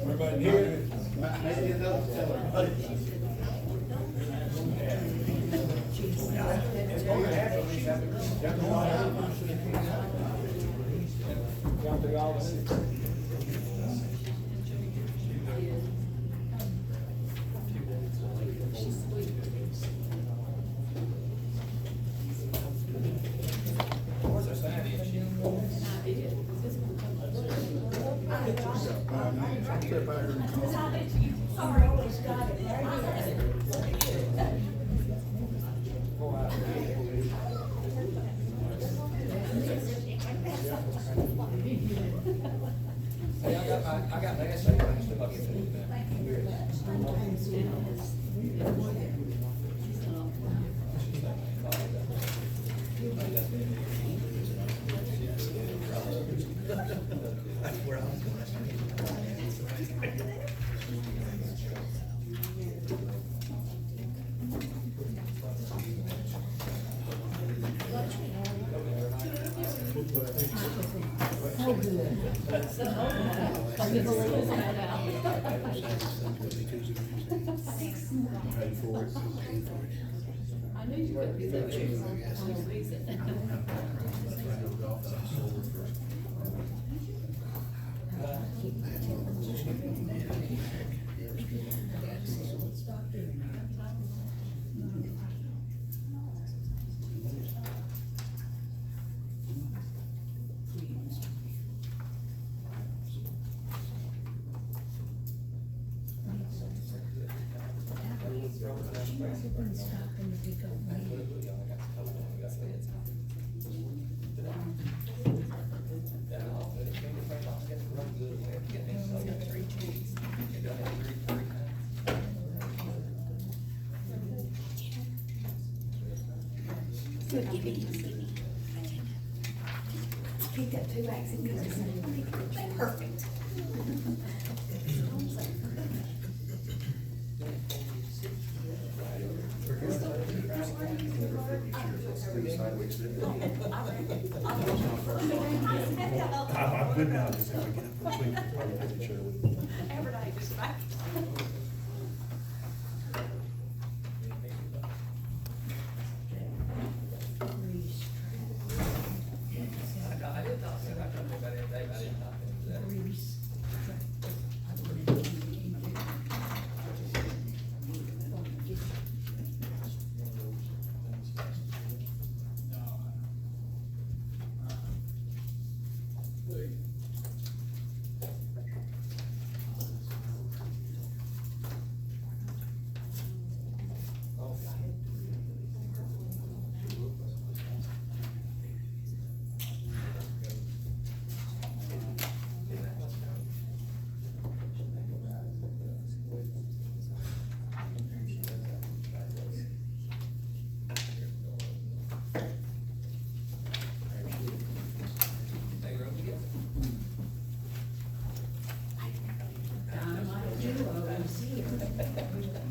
Everybody here? Jump through all this. Where's our sign in? Hey, I got my essay, I still got to get through that. That's where I was going. So good. Can you believe that? I knew you would be that way. Good, give me. Picked up 2 bags of cookies. Perfect. I'm good now, just have to get up and sleep, probably put the chair with me. Every day, just back. I did talk to him about it the other day, but I didn't talk to him today.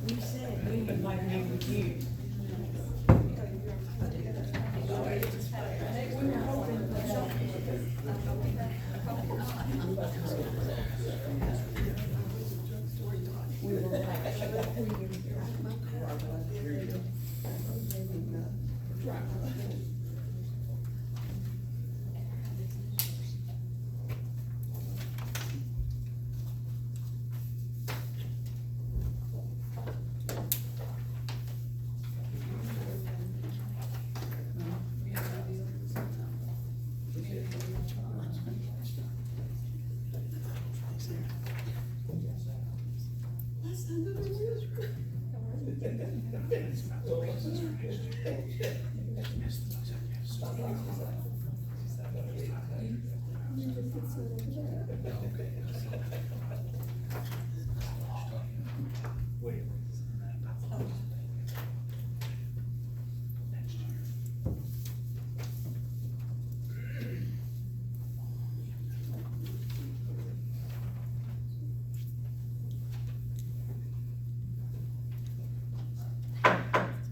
We said we would like to meet with you. We were hoping we were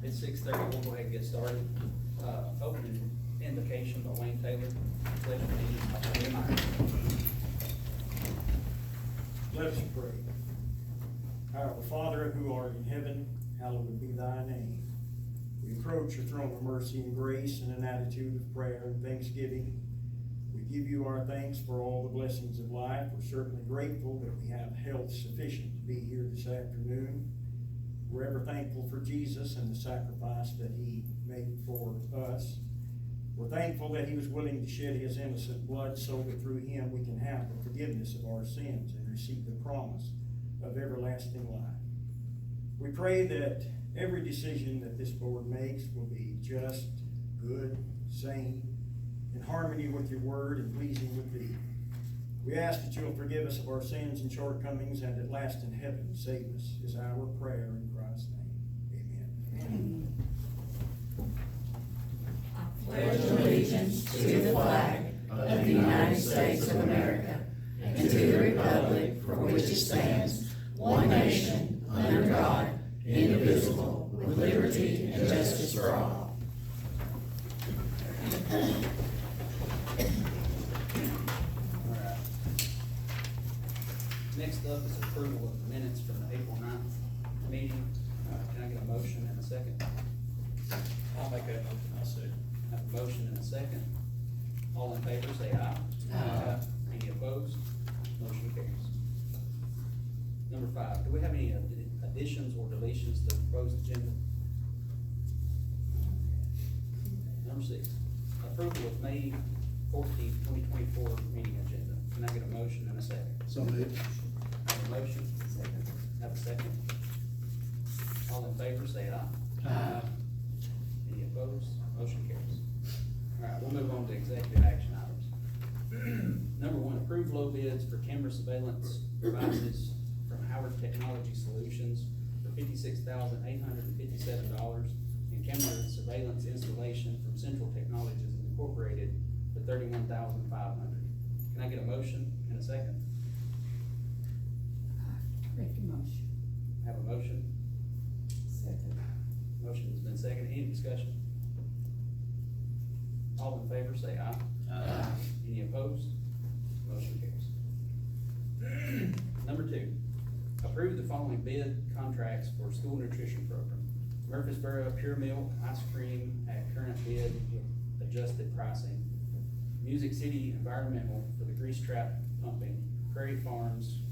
It's 6:30, we'll go ahead and get started. Opening invocation by Wayne Taylor. Pledge of allegiance. Let us pray. Our Father who art in heaven, hallowed be thy name. We approach your throne of mercy and grace in an attitude of prayer and thanksgiving. We give you our thanks for all the blessings of life. We're certainly grateful that we have health sufficient to be here this afternoon. We're ever thankful for Jesus and the sacrifice that he made for us. We're thankful that he was willing to shed his innocent blood so that through him we can have the forgiveness of our sins and receive the promise of everlasting life. We pray that every decision that this board makes will be just, good, sane, in harmony with your word and pleasing with thee. We ask that you'll forgive us of our sins and shortcomings, and at last in heaven save us, is our prayer in Christ's name. Amen. Pledge allegiance to the flag of the United States of America and to the republic for which it stands, one nation, under God, indivisible, with liberty and justice for all. Next up is approval of the minutes from the April 9th meeting. Can I get a motion and a second? I'll make that motion. I'll say. I have a motion and a second. All in favor, say aye. Aye. Any opposed? Motion carries. Number 5, do we have any additions or deletions to the proposed agenda? Number 6, approval of May 14th, 2024 meeting agenda. Can I get a motion and a second? So moved. I have a motion. Second. Have a second. All in favor, say aye. Aye. Any opposed? Motion carries. All right, we'll move on to executive action items. Number 1, approve low bids for camera surveillance devices from Howard Technology Solutions for $56,857 and camera surveillance installation from Central Technologies Incorporated for $31,500. Can I get a motion and a second? Make a motion. Have a motion? Second. Motion has been seconded. Any discussion? All in favor, say aye. Aye. Any opposed? Motion carries. Number 2, approve the following bid contracts for school nutrition program. Murfreesboro Pure Milk Ice Cream at current bid with adjusted pricing. Music City Environmental for the grease trap pumping. Prairie Farms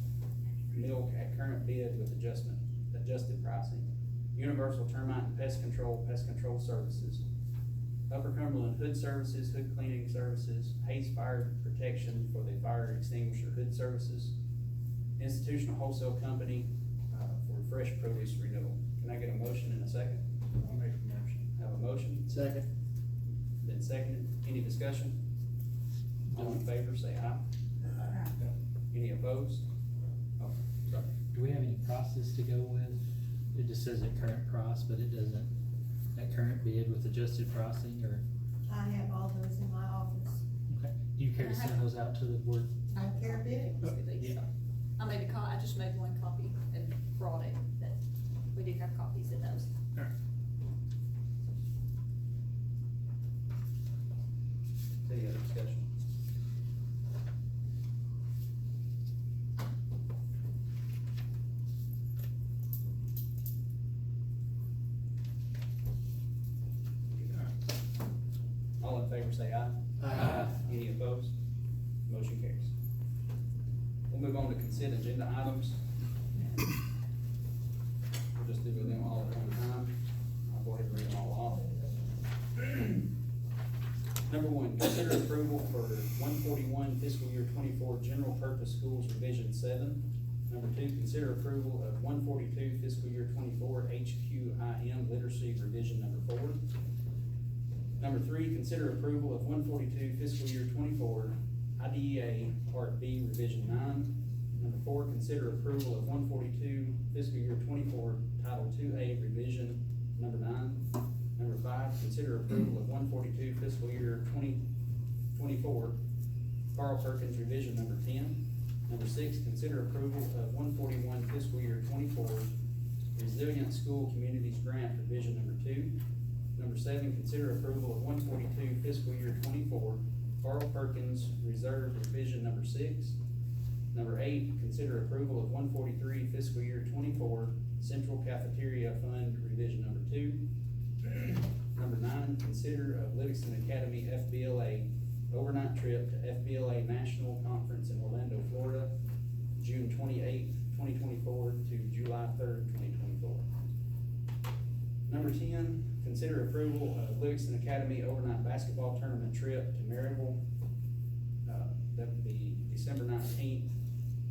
Milk at current bid with adjusted pricing. Universal Termite and Pest Control Services. Upper Cumberland Hood Services, Hood Cleaning Services, Hayes Fire Protection for the Fire Extinguisher Hood Services, Institutional Wholesale Company for Fresh Produce Renewal. Can I get a motion and a second? I'll make a motion. Have a motion? Second. Been seconded. Any discussion? All in favor, say aye. Any opposed? Oh, sorry. Do we have any prices to go with? It just says at current price, but it doesn't, at current bid with adjusted pricing, or, I have all those in my office. okay, do you care to send those out to the board? I don't care a bit. Let's do these. Yeah. I just made one copy and brought it, that we do have copies of those. Any other discussion? All in favor, say aye. Aye. Any opposed? Motion carries. We'll move on to consent agenda items. We'll just do them all at one time. I'll go ahead and read them all off. Number 1, consider approval for 141 fiscal year 24 general purpose schools revision 7. Number 2, consider approval of 142 fiscal year 24 HQIM literacy revision number 4. Number 3, consider approval of 142 fiscal year 24 IDEA Part B revision 9. Number 4, consider approval of 142 fiscal year 24 Title 2A revision number 9. Number 5, consider approval of 142 fiscal year 2024 Carl Perkins revision number 10. Number 6, consider approval of 141 fiscal year 24 Resilient School Communities Grant revision number 2. Number 7, consider approval of 142 fiscal year 24 Carl Perkins Reserve revision number 6. Number 8, consider approval of 143 fiscal year 24 Central Cafeteria Fund revision number 2. Number 9, consider of Livingston Academy FBLA overnight trip to FBLA National Conference in Orlando, Florida, June 28th, 2024 to July 3rd, 2024. Number 10, consider approval of Livingston Academy overnight basketball tournament trip to Maryville. That would be December 19th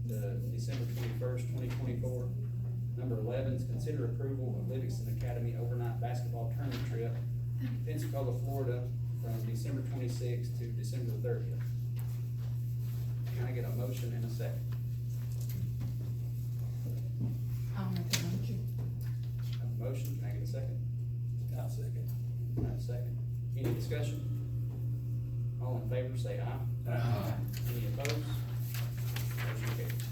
to December 21st, 2024. Number 11 is consider approval of Livingston Academy overnight basketball tournament trip to Pensacola, Florida from December 26th to December 30th. Can I get a motion and a second? I'll make a motion. I have a motion, can I get a second? I'll second. I have a second. Any discussion? All in favor, say aye. Aye. Any opposed? Motion carries.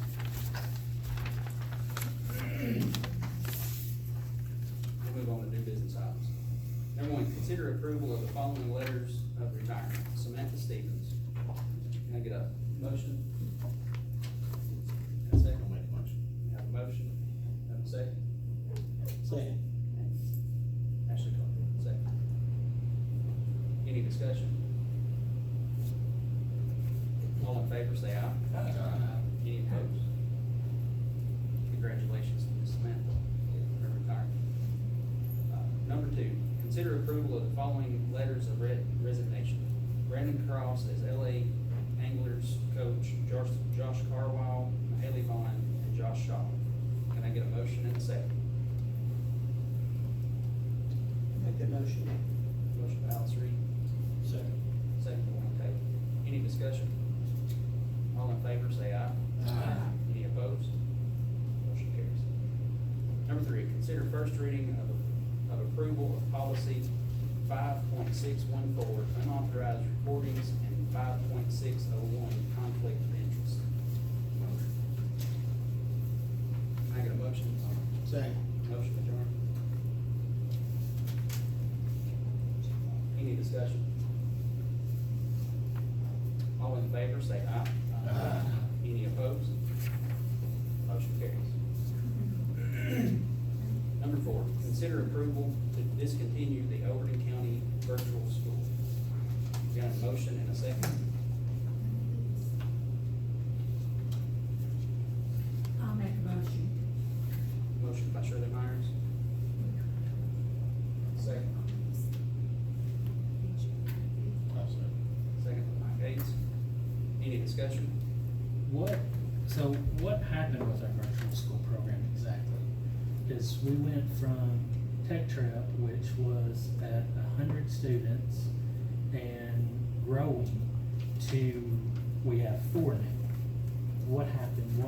We'll move on to new business items. Number 1, consider approval of the following letters of retirement. Samantha Stevens. Can I get a motion? And a second? I'll make a motion. Have a motion? Have a second? Second. Ashley Clark, second. Any discussion? All in favor, say aye. Any opposed? Congratulations to Ms. Samantha for retirement. Number 2, consider approval of the following letters of resignation. Brandon Cross as LA Anglers coach, Josh Carwile, Haley Vaughn, and Josh Shaw. Can I get a motion and a second? Make the motion. Motion by Alice Reed, Second. second by Wayne Taylor. Any discussion? All in favor, say aye. Aye. Any opposed? Motion carries. Number 3, consider first reading of approval of policy 5.614, unauthorized recordings, and 5.601, conflict of interest. Can I get a motion? Second. Motion adjourned. Any discussion? All in favor, say aye. Aye. Any opposed? Motion carries. Number 4, consider approval to discontinue the Overton County virtual school. Got a motion and a second? I'll make a motion. Motion by Shirley Myers. Second. I'll second. Second by Mike Gates. Any discussion? What happened with our virtual school program exactly? Is we went from Tech Trip, which was at 100 students and growing, to we have 4 now. What happened?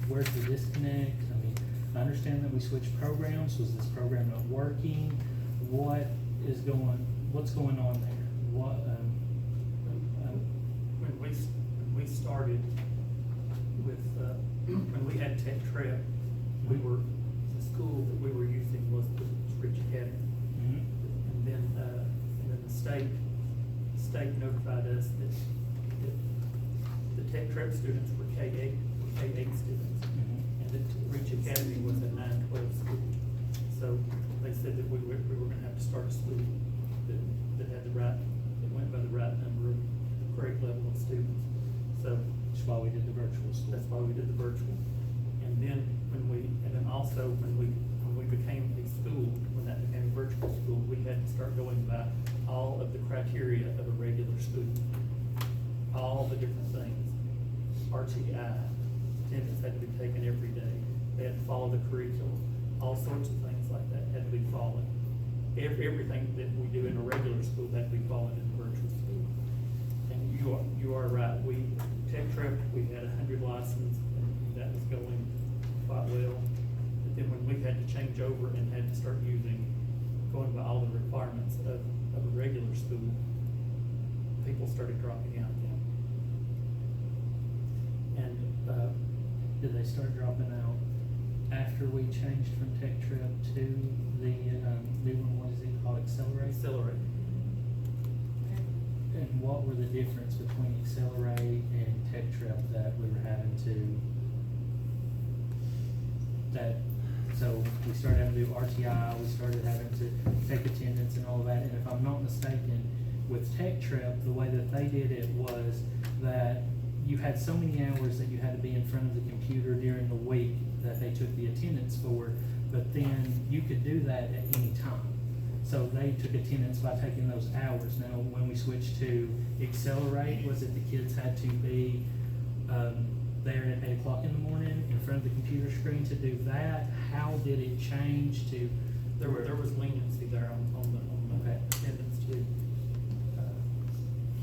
Where's the disconnect? I mean, I understand that we switched programs. Was this program not working? What's going on there? When we started with, when we had Tech Trip, the school that we were using was the Rich Academy. Mhm. And then the state notified us that the Tech Trip students were K-8 students. Mhm. And that Rich Academy was a 9-12 school. So they said that we were gonna have to start a school that had that went by the right number of grade level of students. So That's why we did the virtual school. that's why we did the virtual. And then also when we became a school, when that became a virtual school, we had to start going by all of the criteria of a regular student. All the different things. RTI, attendance had to be taken every day. They had to follow the curriculum. All sorts of things like that had to be followed. Everything that we do in a regular school had to be followed in a virtual school. And you are right, Tech Trip, we had 100 licenses, and that was going quite well. But then when we had to change over and had to start going by all the requirements of a regular school, people started dropping out then. And, Did they start dropping out after we changed from Tech Trip to the new one? What is it called? Accelerate? Accelerate. And what were the difference between Accelerate and Tech Trip that we were having to that, so we started having to do RTI, we started having to take attendance and all of that, and if I'm not mistaken, with Tech Trip, the way that they did it was that you had so many hours that you had to be in front of the computer during the week that they took the attendance for, but then you could do that at any time. So they took attendance by taking those hours. Now, when we switched to Accelerate, was it the kids had to be, there at 8 o'clock in the morning in front of the computer screen to do that? How did it change to? There was leniency there on the Okay. attendance too.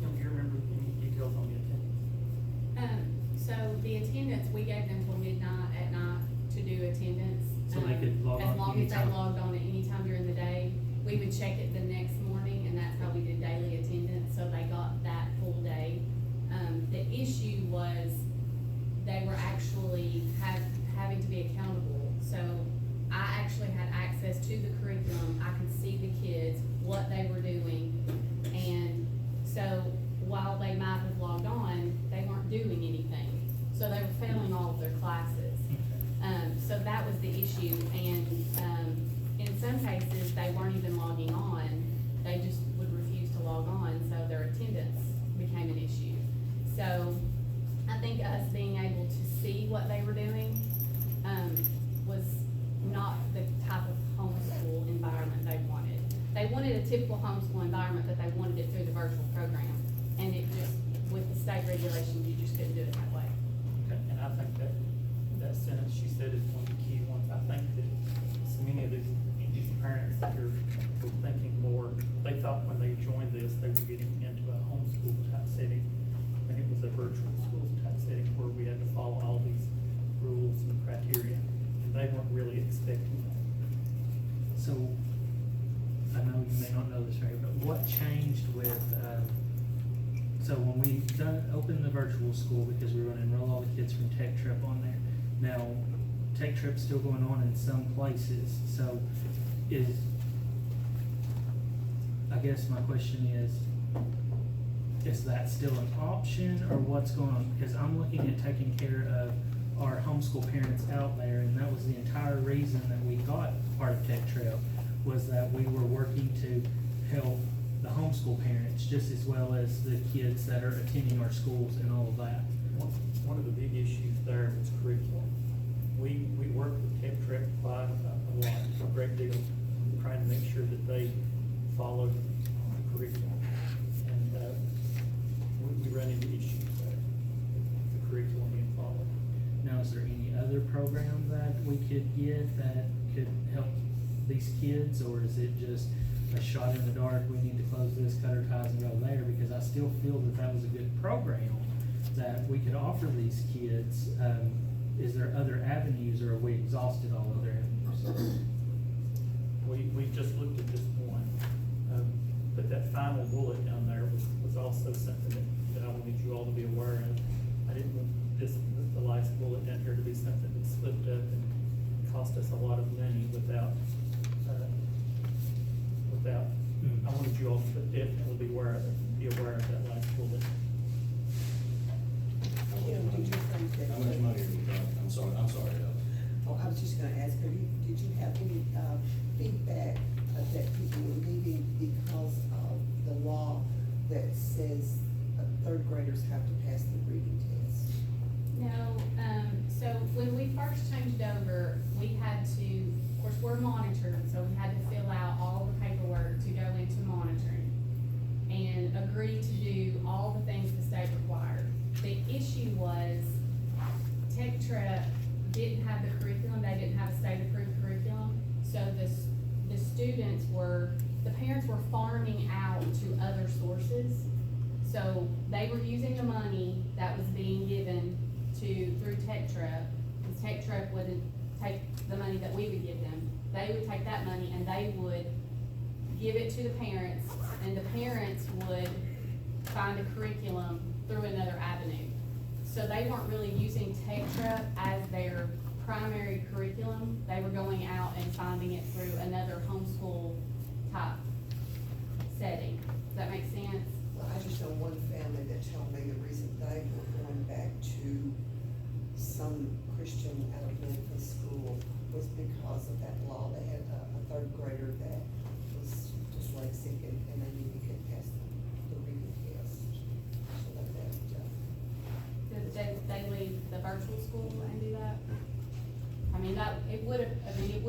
Kim, do you remember any details on the attendance? So the attendance, we gave them till midnight at night to do attendance. So they could log on As long as they anytime? logged on at any time during the day. We would check it the next morning, and that's how we did daily attendance, so they got that full day. The issue was they were actually having to be accountable. So I actually had access to the curriculum. I could see the kids, what they were doing. And so while they might have logged on, they weren't doing anything. So they were failing all of their classes. So that was the issue. And in some cases, they weren't even logging on. They just would refuse to log on, so their attendance became an issue. So I think us being able to see what they were doing was not the type of homeschool environment they wanted. They wanted a typical homeschool environment, but they wanted it through the virtual program. And it just, with the state regulations, you just couldn't do it that way. Okay, and I think that sentence she said is one of the key ones. I think that so many of these parents that are thinking more, they thought when they joined this, they were getting into a homeschool type setting, and it was a virtual school type setting where we had to follow all these rules and criteria, and they weren't really expecting that. So, I know you may not know this, Ray, but what changed with, so when we opened the virtual school, because we were gonna enroll all the kids from Tech Trip on there, now, Tech Trip's still going on in some places, so I guess my question is that still an option, or what's going on? Because I'm looking at taking care of our homeschool parents out there, and that was the entire reason that we got part of Tech Trip, was that we were working to help the homeschool parents just as well as the kids that are attending our schools and all of that. One of the big issues there was curriculum. We worked with Tech Trip quite a lot, a great deal, trying to make sure that they followed the curriculum. And we run into issues there, with the curriculum being followed. Now, is there any other program that we could get that could help these kids, or is it just a shot in the dark, we need to close this, cut our ties and go there? Because I still feel that was a good program that we could offer these kids. Is there other avenues, or have we exhausted all other avenues? We just looked at this one, but that final bullet down there was also something that I wanted you all to be aware of. I didn't want the last bullet down here to be something that slipped up and cost us a lot of money without, I wanted you all to definitely be aware of that last bullet. Did you think that? How much money are we talking? I'm sorry, Oh, I was just gonna ask her, did you have any, feedback that people were leaving because of the law that says third graders have to pass the reading test? No, so when we first changed over, we had to, of course, we're monitored, so we had to fill out all the paperwork to go into monitoring and agree to do all the things the state required. The issue was Tech Trip didn't have the curriculum, they didn't have a state-approved curriculum, so the students the parents were farming out to other sources. So they were using the money that was being given through Tech Trip, because Tech Trip wouldn't take the money that we would give them. They would take that money and they would give it to the parents, and the parents would find a curriculum through another avenue. So they weren't really using Tech Trip as their primary curriculum. They were going out and finding it through another homeschool type setting. Does that make sense? Well, I just know one family that told me the reason they were going back to some Christian out of Memphis school that law, they had a third grader that was dyslexic and they knew he couldn't pass the reading test. So Did they leave the virtual school and do that? I mean, it would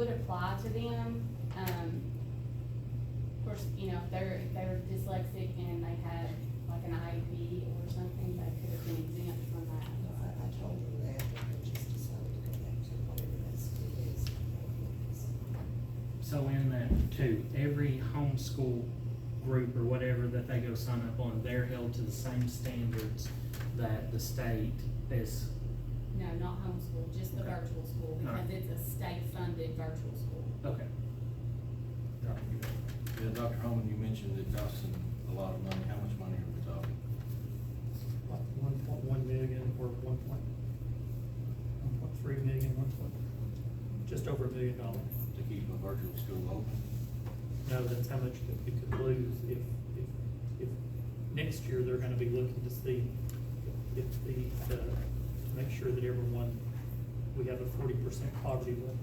apply to them. Of course, you know, if they were dyslexic and they had like an IEP or something, they could have been exempt from that. I told them that, but they just decided to go back to whatever that school is. So in that too, every homeschool group or whatever that they go sign up on, they're held to the same standards that the state is. No, not homeschool, just the Okay. virtual school, because Alright. it's a state-funded virtual school. Okay. Yeah, Dr. Holman, you mentioned it costing a lot of money. How much money are we talking? Like 1.1 million or 1.3 million, just over $1 million. To keep a virtual school open? No, that's how much we could lose if next year they're gonna be looking to see if to make sure that we have a 40% poverty level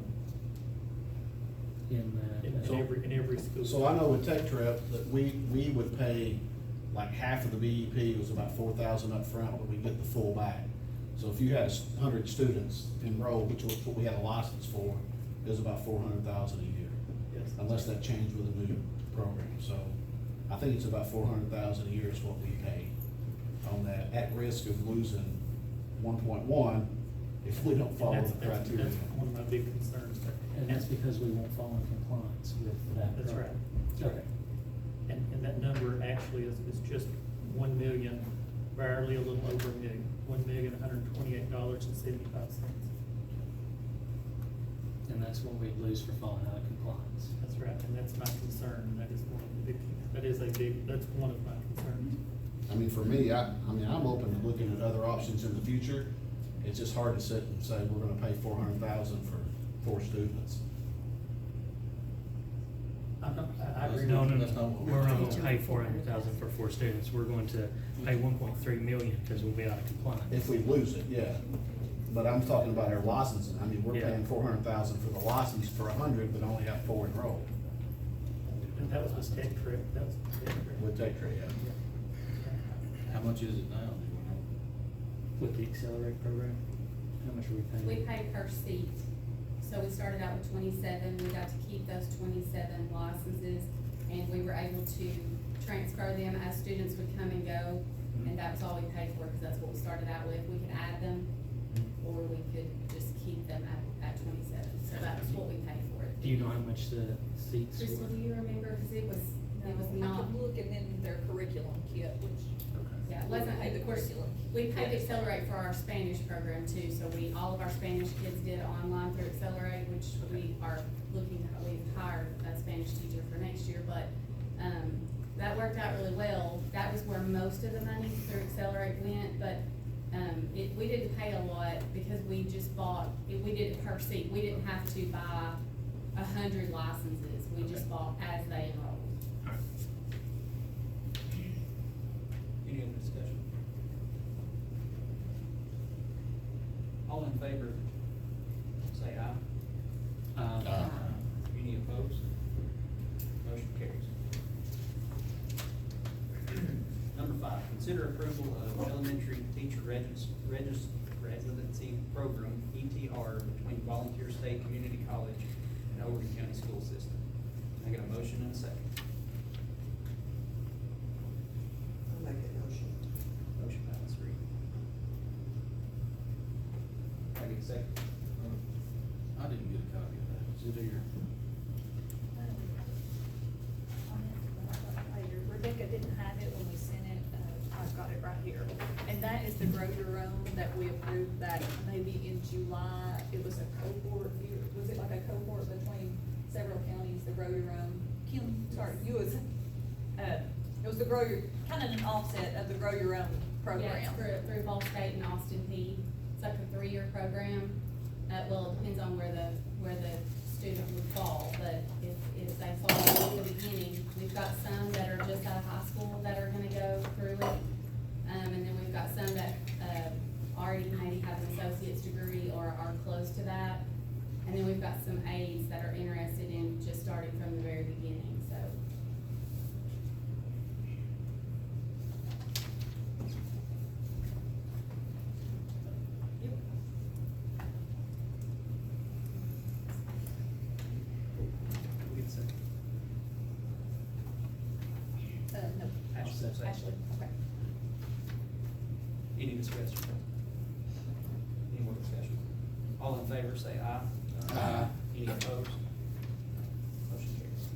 In that. in every school. So I know with Tech Trip that we would pay like half of the BEP was about 4,000 up front, but we get the full back. So if you had 100 students enrolled, which was what we had a license for, it was about 400,000 a year. Yes. Unless that changed with a new program. So I think it's about 400,000 a year is what we pay on that, at risk of losing 1.1 if we don't follow the criteria. That's one of my big concerns. And that's because we won't fall in compliance with that. That's right. program. Okay. And that number actually is just 1 million, barely a little over $1 million, $1,128.75. And that's what we'd lose for falling out of compliance. That's right, and that's my concern, and that's one of my concerns. I mean, for me, I'm open to looking at other options in the future. It's just hard to sit and say, we're gonna pay 400,000 for 4 students. I agree. No, That's not what we're not gonna pay 400,000 for 4 students. We're going to pay 1.3 million because we'll be out of compliance. If we lose it, yeah. But I'm talking about our licensing. I mean, we're Yeah. paying 400,000 for the license for 100, but only have 4 enrolled And that was with Tech Trip, with Tech Trade, yeah. How much is it now? Do you know? With the Accelerate program, how much are we paying? We pay per seat. So we started out with 27, we got to keep those 27 licenses, and we were able to transfer them as students would come and go, and that was all we paid for, because that's what we started out with. We could add them, or we could just keep them at 27, so that's what we paid for it. Do you know how much the seats Crystal, were? do you remember, because it was I not, could look and then their curriculum kit, which. yeah, it wasn't, We paid of course, curriculum. we paid Accelerate for our Spanish program too, so all of our Spanish kids did it online through Accelerate, which we are we've hired a Spanish teacher for next year, but, that worked out really well. That was where most of the money through Accelerate went, but, we didn't pay a lot because we just we did it per seat. We didn't have to buy 100 licenses, we just bought as they enrolled. Any other discussion? All in favor, say aye. Any opposed? Motion carries. Number 5, consider approval of elementary teacher residency program, ETR, between Volunteer State Community College and Overton County School System. Can I get a motion and a second? I'll make that motion. Motion by Ms. Reed. Can I get a second? I didn't get a copy of that. Is it here? Later, Rebecca didn't have it when we sent it, I've got it right here. And that is the grow your own that we approved back maybe in July. It was a cohort, was it like a cohort between several counties, the grow your own? Kim, sorry, it was the grow your, kind of an offset of the grow your own program. Yeah, it's through Ball State and Austin Peay. It's like a 3-year program. Well, it depends on where the student would fall, but if they fall at the beginning, we've got some that are just out of high school that are gonna go through it. And then we've got some that, already maybe have an associate's degree or are close to that. And then we've got some aides that are in Ashley, okay. Any discussion? Any more discussion? All in favor, say aye. Aye. Any opposed? Motion carries.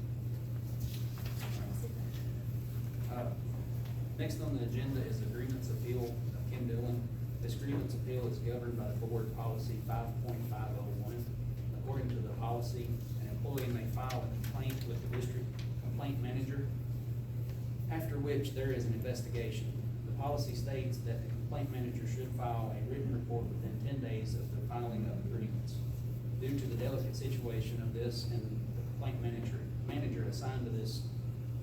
Next on the agenda is the grievance appeal of Kim Dillon. This grievance appeal is governed by the board policy 5.501. According to the policy, an employee may file a complaint with the district complaint manager, after which there is an investigation. The policy states that the complaint manager should file a written report within 10 days of the filing of the grievance. Due to the delicate situation of this, and the complaint manager assigned to this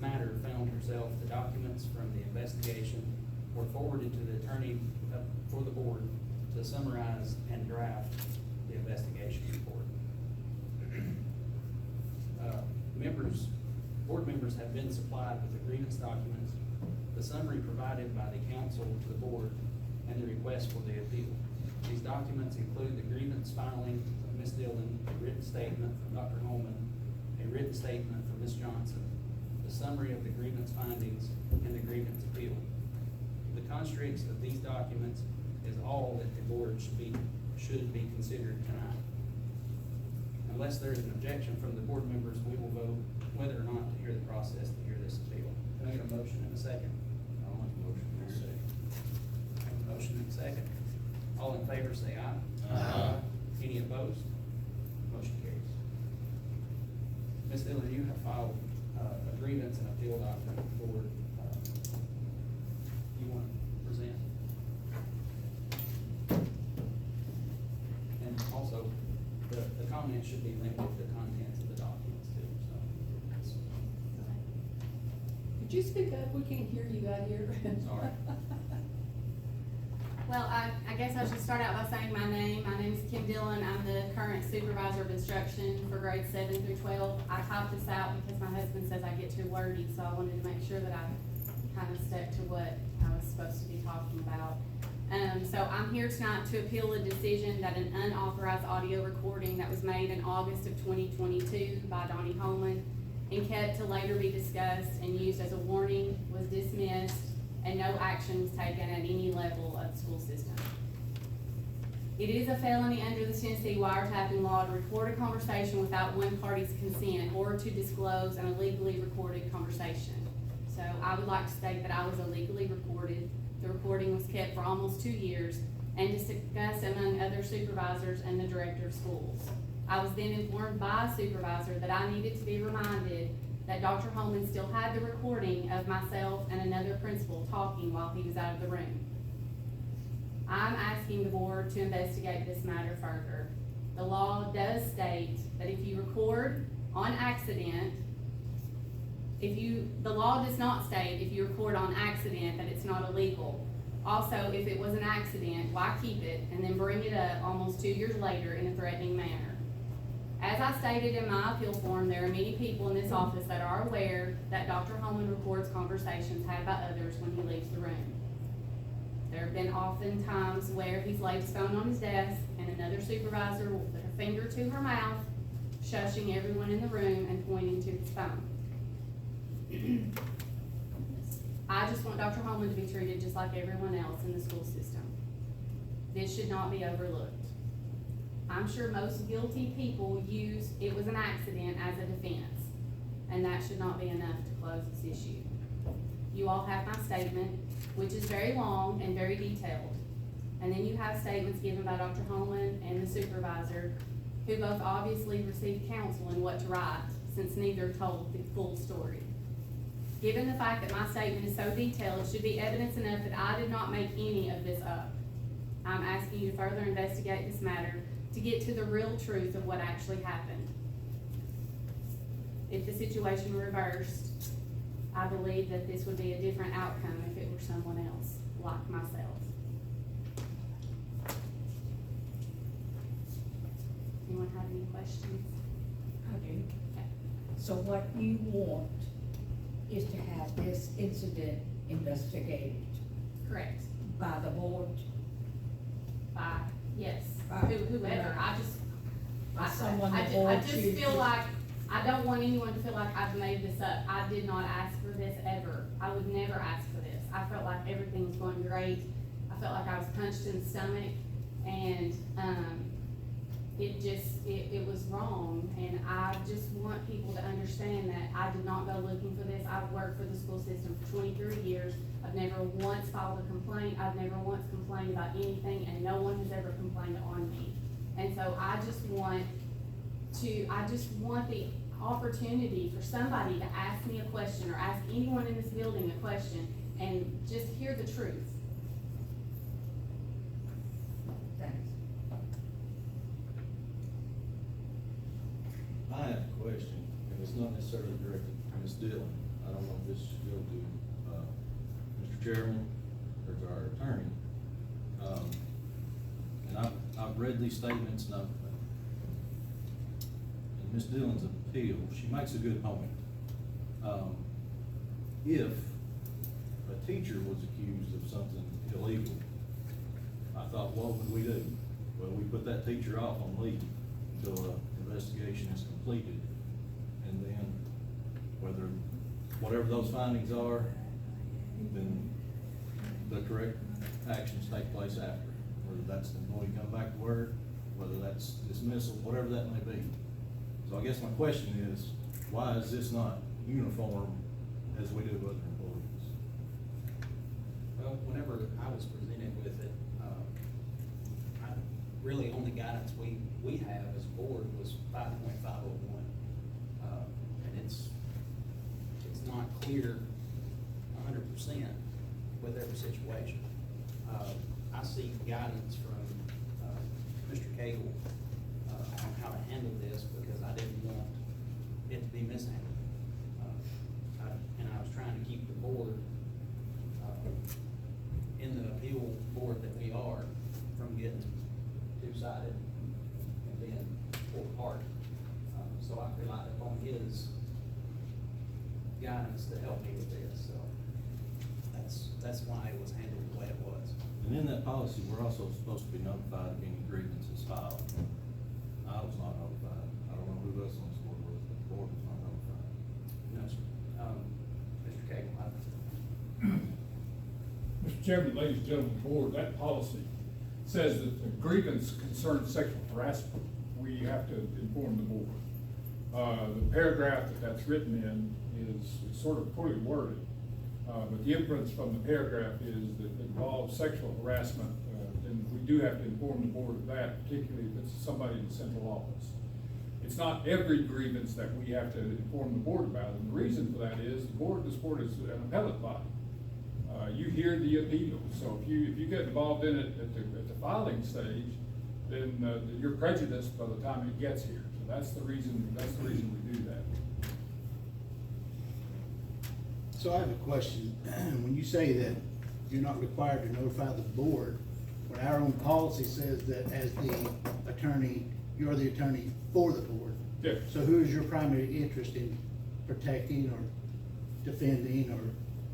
matter found herself, the documents from the investigation were forwarded to the attorney for the board to summarize and draft the investigation report. Board members have been supplied with the grievance documents, the summary provided by the council to the board, and the request for the appeal. These documents include the grievance filing of Ms. Dillon, a written statement from Dr. Holman, a written statement from Ms. Johnson, the summary of the grievance findings, and the grievance appeal. The constraints of these documents is all that the board should be considered tonight. Unless there is an objection from the board members, we will vote whether or not to hear the process to hear this appeal. Can I get a motion and a second? I'll make a motion. I have a motion and a second. All in favor, say aye. Aye. Any opposed? Motion carries. Ms. Dillon, you have filed a grievance and appeal document for, you want to present? And also, the comments should be linked with the contents of the documents too, so. Could you speak up? We can't hear you out here. Sorry. Well, I guess I should start out by saying my name. My name is Kim Dillon. I'm the current supervisor of instruction for grades 7 through 12. I typed this out because my husband says I get too wordy, so I wanted to make sure that I kind of stuck to what I was supposed to be talking about. So I'm here tonight to appeal a decision that an unauthorized audio recording that was made in August of 2022 by Donnie Holman and kept to later be discussed and used as a warning was dismissed, and no action was taken at any level of the school system. It is a felony under the Tennessee wiretapping law to record a conversation without one party's consent or to disclose an illegally recorded conversation. So I would like to state that I was illegally recorded. The recording was kept for almost 2 years and discussed among other supervisors and the director of schools. I was then informed by a supervisor that I needed to be reminded that Dr. Holman still had the recording of myself and another principal talking while he was out of the room. I'm asking the board to investigate this matter further. The law does state that if you record on accident, the law does not state if you record on accident that it's not illegal. Also, if it was an accident, why keep it and then bring it up almost 2 years later in a threatening manner? As I stated in my appeal form, there are many people in this office that are aware that Dr. Holman records conversations had by others when he leaves the room. There have been often times where he's laid his phone on his desk and another supervisor will put her finger to her mouth, shushing everyone in the room and pointing to his phone. I just want Dr. Holman to be treated just like everyone else in the school system. This should not be overlooked. I'm sure most guilty people use it was an accident as a defense, and that should not be enough to close this issue. You all have my statement, which is very long and very detailed. And then you have statements given by Dr. Holman and the supervisor, who both obviously received counsel in what to write, since neither told the full story. Given the fact that my statement is so detailed, it should be evidence enough that I did not make any of this up. I'm asking you to further investigate this matter to get to the real truth of what actually happened. If the situation reversed, I believe that this would be a different outcome if it were someone else, like myself. Anyone have any questions? I do. Okay. So what you want is to have this incident investigated Correct. by the board? By, yes, By- whoever, By someone I the ju- I board just chooses? feel like, I don't want anyone to feel like I've made this up. I did not ask for this ever. I would never ask for this. I felt like everything was going great. I felt like I was punched in the stomach, and, it was wrong, and I just want people to understand that I did not go looking for this. I've worked for the school system for 23 years. I've never once filed a complaint. I've never once complained about anything, and no one has ever complained on me. And so I just want the opportunity for somebody to ask me a question, or ask anyone in this building a question, and just hear the truth. Thanks. I have a question, and it's not necessarily directed to Ms. Dillon. I don't know if this should go to, Mr. Chairman or to our attorney. And I've read these statements, and Ms. Dillon's appeal, she makes a good point. If a teacher was accused of something illegal, I thought, what would we do? Well, we put that teacher off on leave until an investigation is completed. And then whatever those findings are, then the correct actions take place after. Whether that's the employee come back to work, whether that's dismissal, whatever that may be. So I guess my question is, why is this not uniform as we do with other employees? Well, whenever I was presented with it, really only guidance we have as a board was 5.501. And it's not clear 100% with every situation. I see guidance from Mr. Cagle on how to handle this, because I didn't want it to be mishandled. And I was trying to keep the board in the appeal board that we are from getting two-sided and being pulled apart. So I relied upon his guidance to help me with this, so that's why it was handled the way it was. And in that policy, we're also supposed to be notified of any grievances filed. I was not notified. I don't know who else on this board was, but the board was not notified. No, sir. Mr. Cagle, Mr. Chairman, ladies and gentlemen of the board, that policy says that the grievance concerns sexual harassment. We have to inform the board. The paragraph that's written in is sort of poorly worded, but the inference from the paragraph is that it involves sexual harassment, and we do have to inform the board of that, particularly if it's somebody in the central office. It's not every grievance that we have to inform the board about, and the reason for that is this board is an appellate body. You hear the appeal, so if you get involved in it at the filing stage, then you're prejudiced by the time it gets here. So that's the reason we do that. So I have a question. When you say that you're not required to notify the board, when our own policy says that as the attorney, you're the attorney for the board. Yeah. So who is your primary interest in protecting or defending or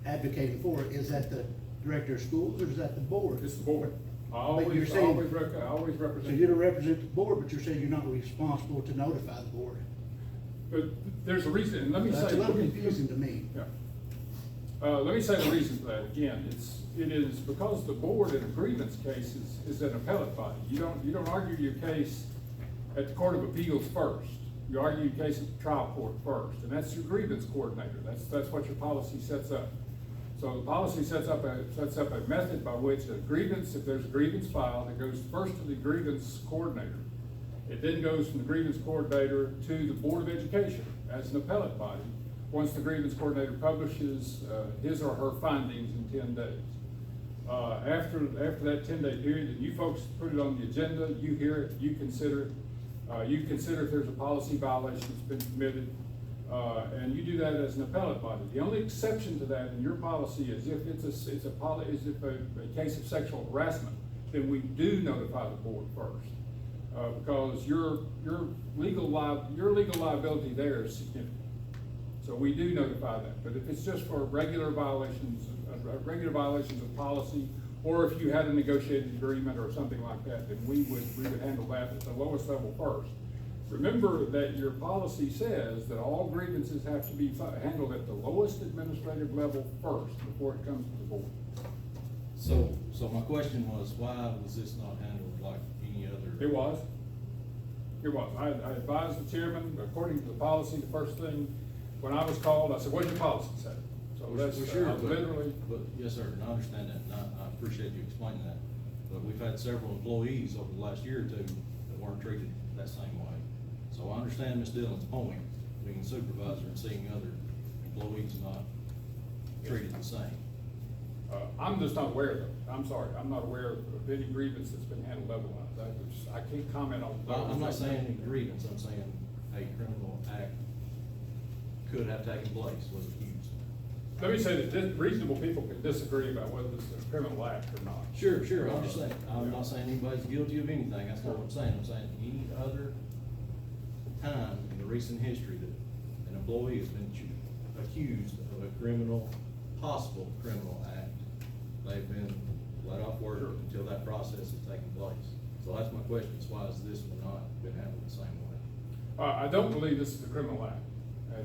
advocating for? Is that the director of schools, or is that the board? It's the board. I But you're always saying- represent. So you're to represent the board, but you're saying you're not responsible to notify the board. But there's a reason, and let me say. That's a little confusing to me. Yeah. Let me say the reason for that. Again, it is because the board in a grievance case is an appellate body. You don't argue your case at the Court of Appeals first. You argue your case at the trial court first, and that's your grievance coordinator. That's what your policy sets up. So the policy sets up a method by which a grievance, if there's a grievance filed, it goes first to the grievance coordinator. It then goes from the grievance coordinator to the Board of Education as an appellate body, once the grievance coordinator publishes his or her findings in 10 days. After that 10-day period, and you folks put it on the agenda, you hear it, you consider it. You consider if there's a policy violation that's been committed, and you do that as an appellate body. The only exception to that in your policy is if it's a case of sexual harassment, then we do notify the board first, because your legal liability there is significant. So we do notify that. But if it's just for regular violations of policy, or if you had a negotiated agreement or something like that, then we would handle that at the lowest level first. remember that your policy says that all grievances have to be handled at the lowest administrative level first before it comes to the board. So my question was, why was this not handled like any other? It was. It was. I advised the chairman, according to the policy, the first thing, when I was called, I said, what does your policy say? So that's, Well, sure, literally. But, yes, sir, and I understand that, and I appreciate you explaining that. But we've had several employees over the last year or two that weren't treated that same way. So I understand Ms. Dillon's point, being a supervisor and seeing other employees not treated the same. I'm just not aware of it. I'm sorry, I'm not aware of any grievance that's been handled otherwise. I can't comment on. I'm not saying any grievance, I'm saying a criminal act could have taken place, was accused. Let me say that reasonable people can disagree about whether this is a criminal act or not. Sure, I'm just saying, I'm not saying anybody's guilty of anything, that's not what I'm saying. I'm saying any other time in the recent history that an employee has been accused of a possible criminal act, they've been let off work until that process has taken place. So that's my question, is why has this one not been handled the same way? I don't believe this is a criminal act.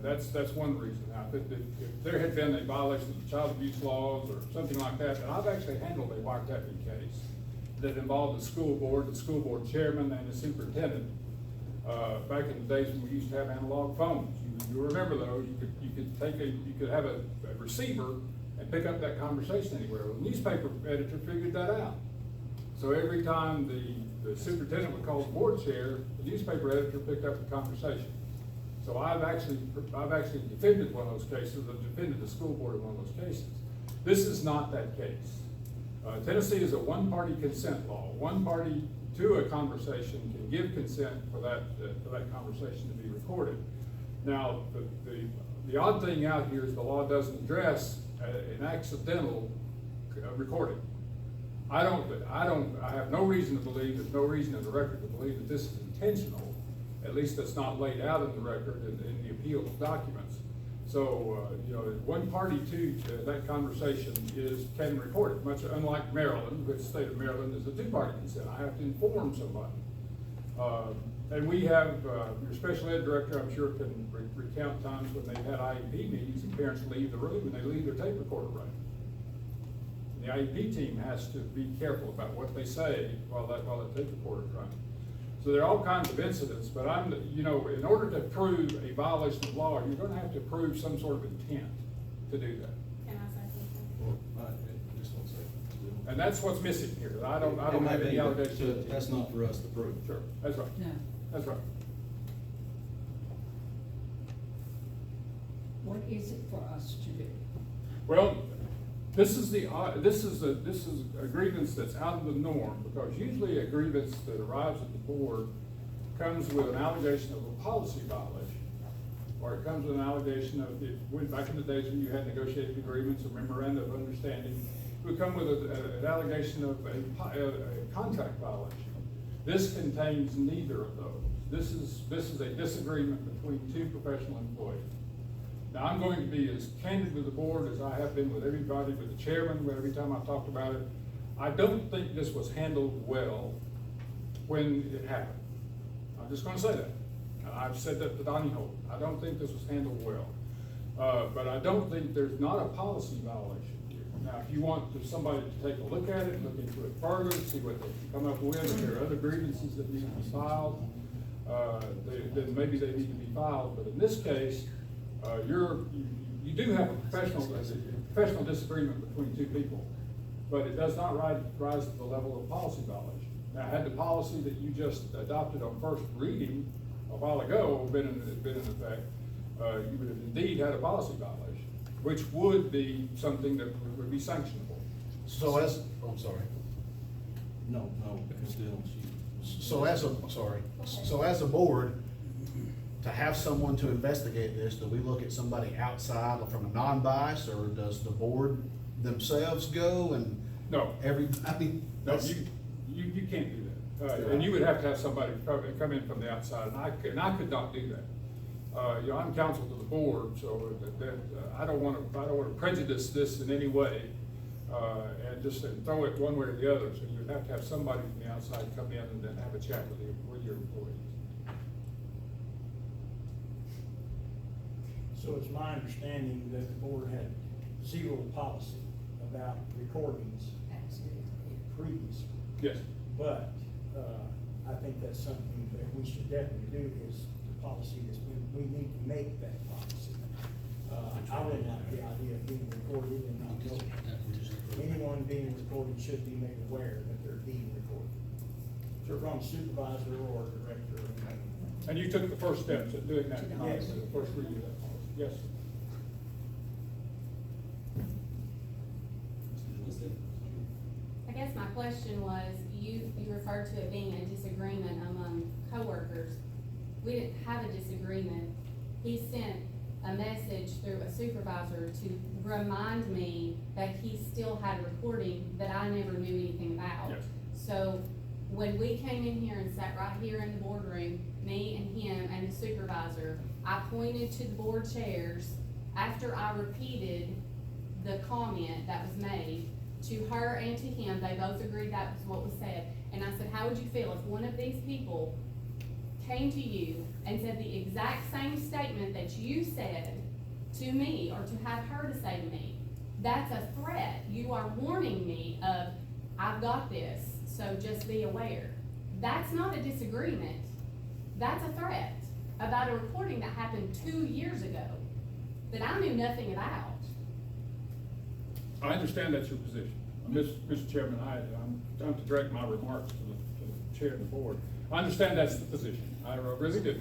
That's one reason. Now, if there had been a violation of the child abuse laws or something like that, and I've actually handled a wiretapping case that involved the school board chairman, and the superintendent, back in the days when we used to have analog phones. You remember those? You could have a receiver and pick up that conversation anywhere. Well, the newspaper editor figured that out. So every time the superintendent would call the board chair, the newspaper editor picked up the conversation. So I've actually defended one of those cases. I've defended the school board in one of those cases. This is not that case. Tennessee is a one-party consent law. One party to a conversation can give consent for that conversation to be recorded. Now, the odd thing out here is the law doesn't address an accidental recording. I have no reason to believe, there's no reason in the record to believe that this is intentional. At least that's not laid out in the record in the appeals documents. So, one party to that conversation can record it, much unlike Maryland, which the state of Maryland is a two-party consent. I have to inform somebody. And we have, your special ed director, I'm sure, can recount times when they've had IEP meetings and parents leave the room and they leave their tape recorder running. The IEP team has to be careful about what they say while that tape recorder is running. So there are all kinds of incidents, but in order to prove a violation of law, you're gonna have to prove some sort of intent to do that. Can I say something? Well, just one second. And that's what's missing here. I don't It may have be, any but allegations. that's not for us to prove. Sure, that's right. No. That's right. What is it for us to do? Well, this is a grievance that's out of the norm, because usually a grievance that arrives at the board comes with an allegation of a policy violation, or it comes with an allegation of, back in the days when you had negotiated agreements or memoranda of understanding, it would come with an allegation of a contract violation. This contains neither of those. This is a disagreement between two professional employees. Now, I'm going to be as candid with the board as I have been with everybody, with the chairman, every time I've talked about it. I don't think this was handled well when it happened. I'm just gonna say that. I've said that to Donnie Holt. I don't think this was handled well. But I don't think there's not a policy violation here. Now, if you want somebody to take a look at it, look into it further, see what they can come up with, if there are other grievances that need to be filed, then maybe they need to be filed. But in this case, you do have a professional disagreement between two people, but it does not rise to the level of policy violation. Now, had the policy that you just adopted on first reading a while ago been in effect, you would have indeed had a policy violation, which would be something that would be sanctionable. So I'm sorry. No, Ms. Dillon, So as a board, to have someone to investigate this, do we look at somebody outside from a non-bias, or does the board themselves go and? No. No, you can't do that. And you would have to have somebody come in from the outside, and I could not do that. I'm counsel to the board, so I don't want to prejudice this in any way, and just throw it one way or the other. So you would have to have somebody from the outside come in and then have a chat with your employees. So it's my understanding that the board had zero policy about recordings previously. Yes. But, I think that's something that we should definitely do, is the policy is, we need to make that policy. I don't like the idea of being recorded and not knowing. Anyone being recorded should be made aware that they're being recorded. So from supervisor or director or whatever. And you took the first steps at doing that, Yes. the first reading of that policy, yes, sir. I guess my question was, you referred to it being a disagreement among coworkers. We didn't have a disagreement. He sent a message through a supervisor to remind me that he still had a recording that I never knew anything about. Yes. So when we came in here and sat right here in the boardroom, me and him and the supervisor, I pointed to the board chairs after I repeated the comment that was made to her and to him. They both agreed that was what was said. And I said, how would you feel if one of these people came to you and said the exact same statement that you said to me, or to have her to say to me? That's a threat. You are warning me of, I've got this, so just be aware. That's not a disagreement. That's a threat about a recording that happened 2 years ago that I knew nothing about. I understand that's your position. Mr. Chairman, I'm going to direct my remarks to the chair of the board. I understand that's the position. I really do.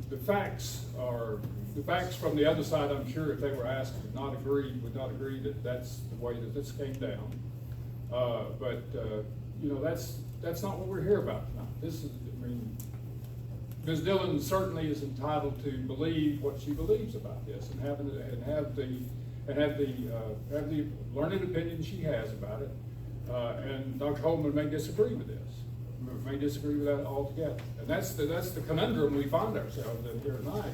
The facts from the other side, I'm sure if they were asked, would not agree that that's the way that this came down. You know, that's not what we're here about tonight. This is, I mean, Ms. Dillon certainly is entitled to believe what she believes about this and have the learned opinion she has about it. And Dr. Holman may disagree with this, may disagree with that altogether. And that's the conundrum we find ourselves in here tonight,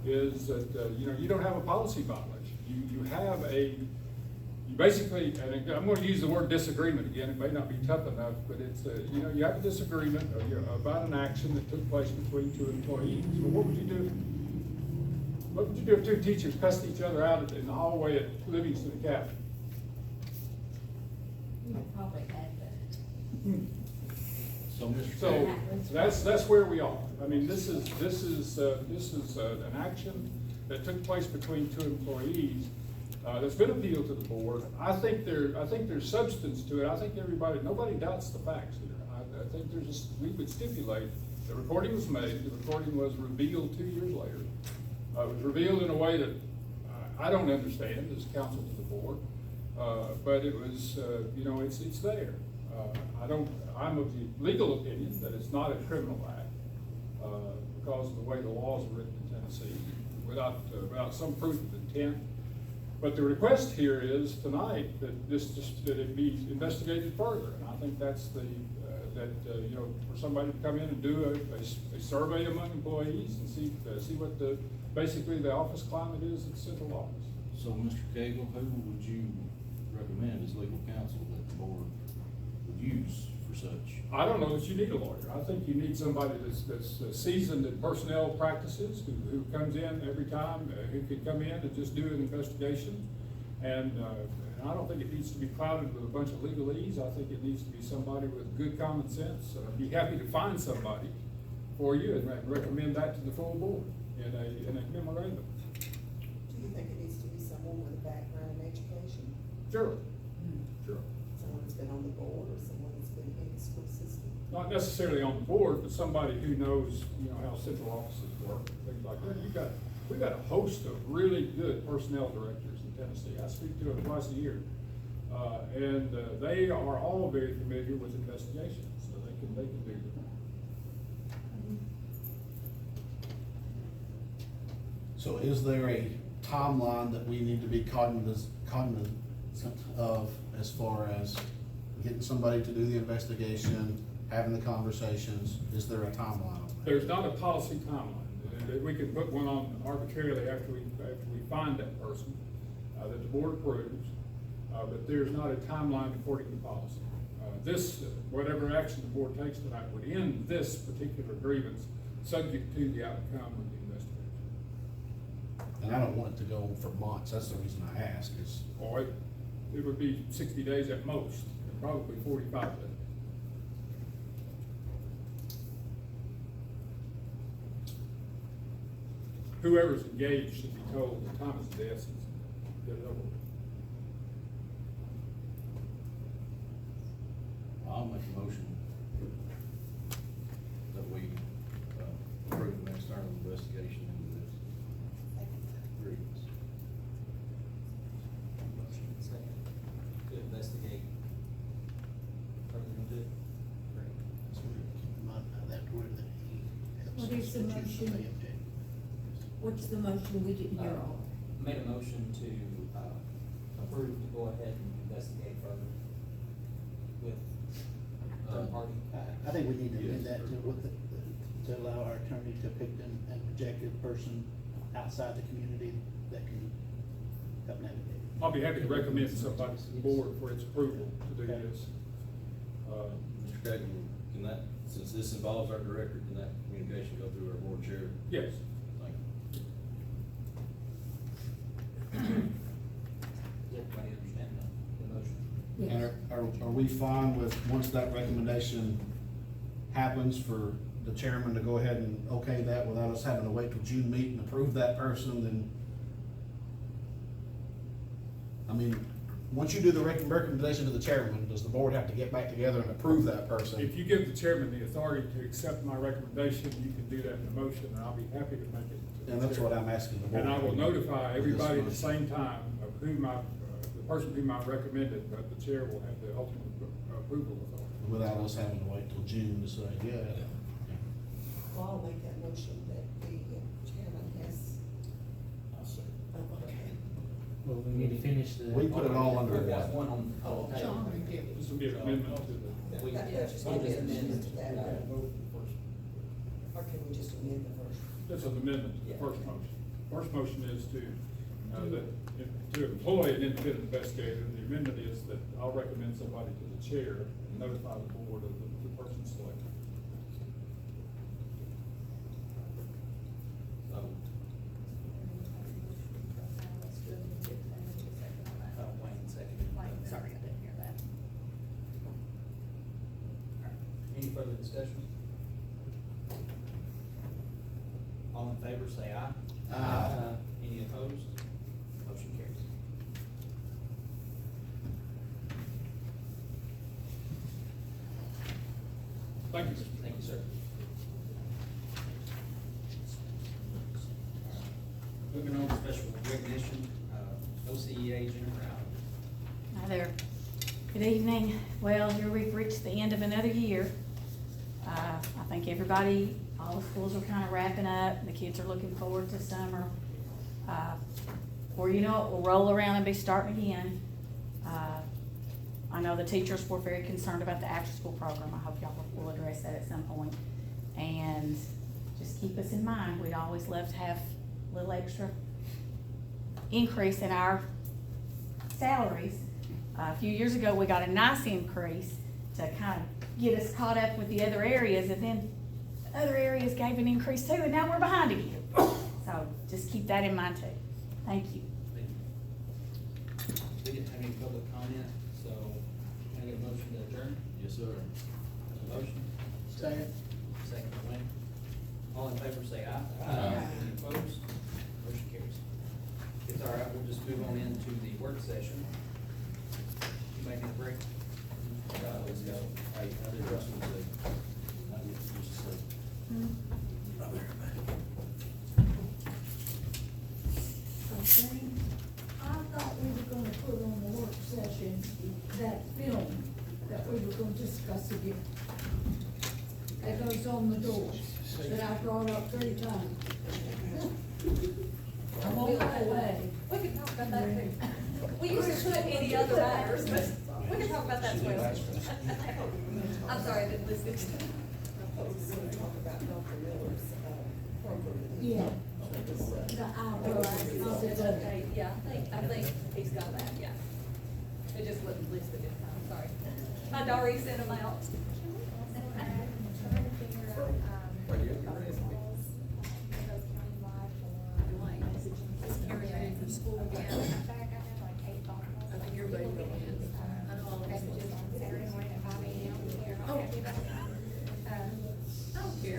is that, you know, you don't have a policy violation. You have you basically, and I'm going to use the word disagreement again, it may not be tough enough, but it's, you know, you have a disagreement about an action that took place between two employees. Well, what would you do? What would you do if two teachers cussed each other out in the hallway at Livingston Academy? You'd probably have that. So, So that's where we are. I mean, this is an action that took place between two employees that's been appealed to the board. I think there's substance to it. I think nobody doubts the facts here. I think we would stipulate the recording was made. The recording was revealed 2 years later. It was revealed in a way that I don't understand as counsel to the board, but it was, you know, it's there. I'm of the legal opinion that it's not a criminal act because of the way the laws are written in Tennessee, without some proof of intent. But the request here is tonight that that it be investigated further, and I think that's you know, for somebody to come in and do a survey among employees and see what basically the office climate is at the central office. so Mr. Cagle, who would you recommend as legal counsel that the board would use for such? I don't know that you need a lawyer. I think you need somebody that's seasoned in personnel practices, who comes in every time, who can come in and just do an investigation. And I don't think it needs to be clouded with a bunch of legalese. I think it needs to be somebody with good common sense. I'd be happy to find somebody for you and recommend that to the full board in a memorandum. Do you think it needs to be someone with a background in education? Sure, sure. Someone that's been on the board, or someone that's been in the school system? Not necessarily on the board, but somebody who knows, you know, how central offices work, things like that. We've got a host of really good personnel directors in Tennessee. I speak to them twice a year. And they are all very familiar with investigations, so they can do them. So is there a timeline that we need to be cognizant of as far as getting somebody to do the investigation, having the conversations? Is there a timeline on that? There's not a policy timeline. We can put one on arbitrarily after we find that person that the board approves, but there's not a timeline according to policy. Whatever action the board takes tonight would end this particular grievance, subject to the outcome of the investigation. And I don't want it to go for months, that's the reason I ask, is, Or it would be 60 days at most, and probably 45 days. Whoever's engaged should be told the time is of the essence, get it over with. I'll make a motion that we approve an external investigation into this grievance. Motion second, to investigate further into it. Great. So we keep in mind that word that he helps What is us the to choose motion? the object. What's the motion? We didn't hear all. Made a motion to, approve to go ahead and investigate further with third party. I think we need to amend Yes. that to allow our attorney to pick an objective person outside the community that can help navigate. I'll be happy to recommend somebody to the board for its approval to do this. Mr. Cagle, can that, since this involves our director, can that communication go through our board chair? Yes. Thank you. Does everybody understand the motion? and are we fine with, once that recommendation happens, for the chairman to go ahead and okay that without us having to wait till June meet and approve that person, then? I mean, once you do the recommendation to the chairman, does the board have to get back together and approve that person? If you give the chairman the authority to accept my recommendation, you can do that in the motion, and I'll be happy to make it. to the And that's chair. what I'm asking the board. And I will notify everybody at the This same time of whom the person whom I recommended, but the chair will have the ultimate approval authority. Without us having to wait till June to say, yeah. Well, I'll make that motion that the chairman has. I'll say. Okay. Well, we need to finish the. We put it all under We've got one. one on, Oh, table. John. This will be an amendment to the. We- That's just we'll gonna be an amendment to Uh, that. Or can we just amend the first? That's an amendment to the Yeah. first motion. First motion is to employ an independent investigator. The amendment is that I'll recommend somebody to the chair and notify the board of the person selected. So, Wayne seconded. Sorry, I didn't hear that. Any further discussion? All in favor, say aye. Aye. Any opposed? Motion carries. Thank you, Mr. Thank you, sir. Moving on to special recognition, OCEA Jennifer Allen. Hi there. Good evening. Well, here we've reached the end of another year. I think everybody, all the schools are kind of wrapping up. The kids are looking forward to summer. Before you know it, we'll roll around and be starting again. I know the teachers were very concerned about the after-school program. I hope y'all will address that at some point. And just keep us in mind, we'd always love to have a little extra increase in our salaries. A few years ago, we got a nice increase to kind of get us caught up with the other areas, and then the other areas gave an increase too, and now we're behind again. So just keep that in mind too. Thank you. We didn't have any public comment, so can I get a motion to adjourn? Yes, sir. Motion? Second. Second, Wayne. All in favor, say aye. Aye. Any opposed? Motion carries. It's all right, we'll just move on into the work session. You may need a break. Let's go. Hey, I did the rest of the day. I did just a second. I'll be right back. Okay. I thought we were gonna put on the work session that film that we were gonna discuss again. That goes on the doors, that I brought up 3 times. I'm on my way. We can talk about that too. We used to put any other matters, but we can talk about that as well. I'm sorry, I didn't listen. I thought we were gonna talk about Dr. Miller's, program. Yeah. The eyebrows. Okay, yeah, I think he's got that, yeah. It just wasn't listed in time, sorry. I'd already sent them out. Right here.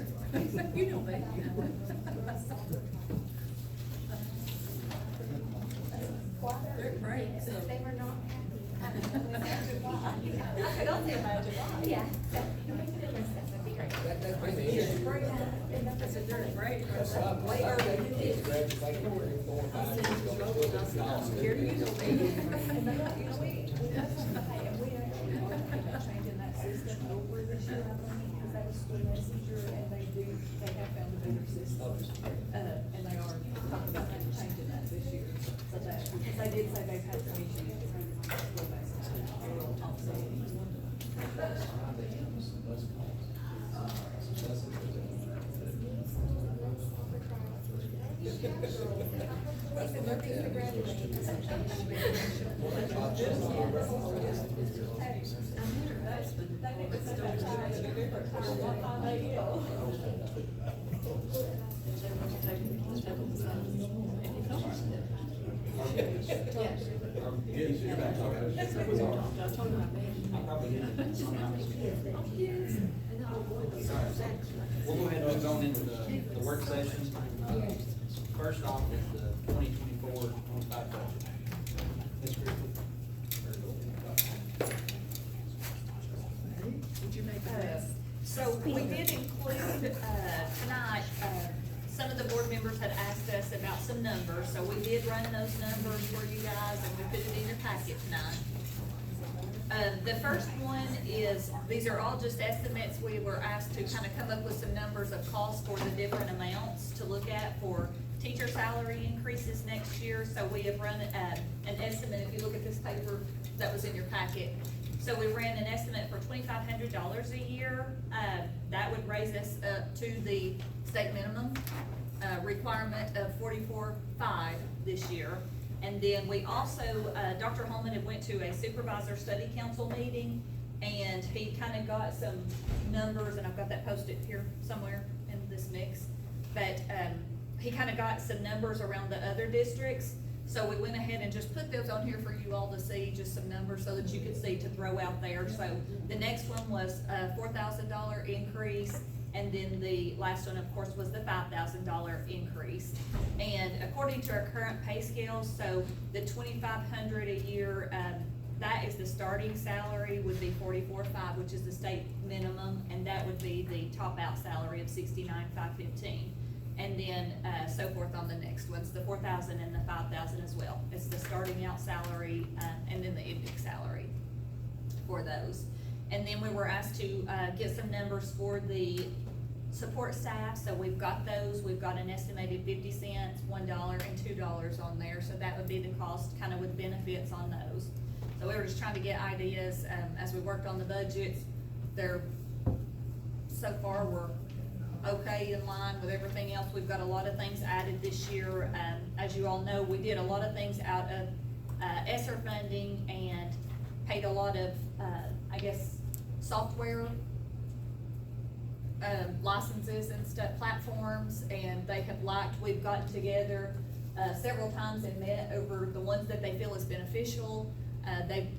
there. You know me. They're great. They were not happy. I could only imagine why. Yeah. That'd be great. That's pretty easy. I said, they're great. That's why I'm Way early than this. graduating 4 or 5 years ago. Here you go, baby. And they got, you know, and we actually are thinking about changing that system over this year, I think, because that was school messenger, and they have found a better system. And they are talking about changing that this year, so that, because they did say they've had some issues with school messenger. We'll go ahead and move on into the work session. First off is the 2024-25 budget. Ms. Griffith. Would you make that? So we did include, tonight, some of the board members had asked us about some numbers, so we did run those numbers for you guys, and we put it in your packet tonight. The first one is, these are all just estimates. We were asked to kind of come up with some numbers of costs for the different amounts to look at for teacher salary increases next year. So we have run an estimate, if you look at this paper that was in your packet. So we ran an estimate for $2,500 a year. That would raise us up to the state minimum requirement of $44,500 this year. And then we also, Dr. Holman had went to a supervisor study council meeting, and he kind of got some numbers, and I've got that posted here somewhere in this mix. But he kind of got some numbers around the other districts. So we went ahead and just put those on here for you all to see, just some numbers so that you could see to throw out there. So the next one was a $4,000 increase. And then the last one, of course, was the $5,000 increase. And according to our current pay scale, so the $2,500 a year, that is the starting salary, would be $44,500, which is the state minimum, and that would be the top out salary of $69,515. And then so forth on the next ones, the $4,000 and the $5,000 as well. It's the starting out salary and then the ending salary for those. And then we were asked to get some numbers for the support staff, so we've got those. We've got an estimated 50 cents, $1, and $2 on there, so that would be the cost kind of with benefits on those. So we were just trying to get ideas as we worked on the budgets. They're, so far, we're okay in line with everything else. We've got a lot of things added this year. As you all know, we did a lot of things out of ESSER funding and paid a lot of, I guess, software licenses and stuff, platforms, and they have liked, we've gotten together several times and met over the ones that they feel is beneficial. They've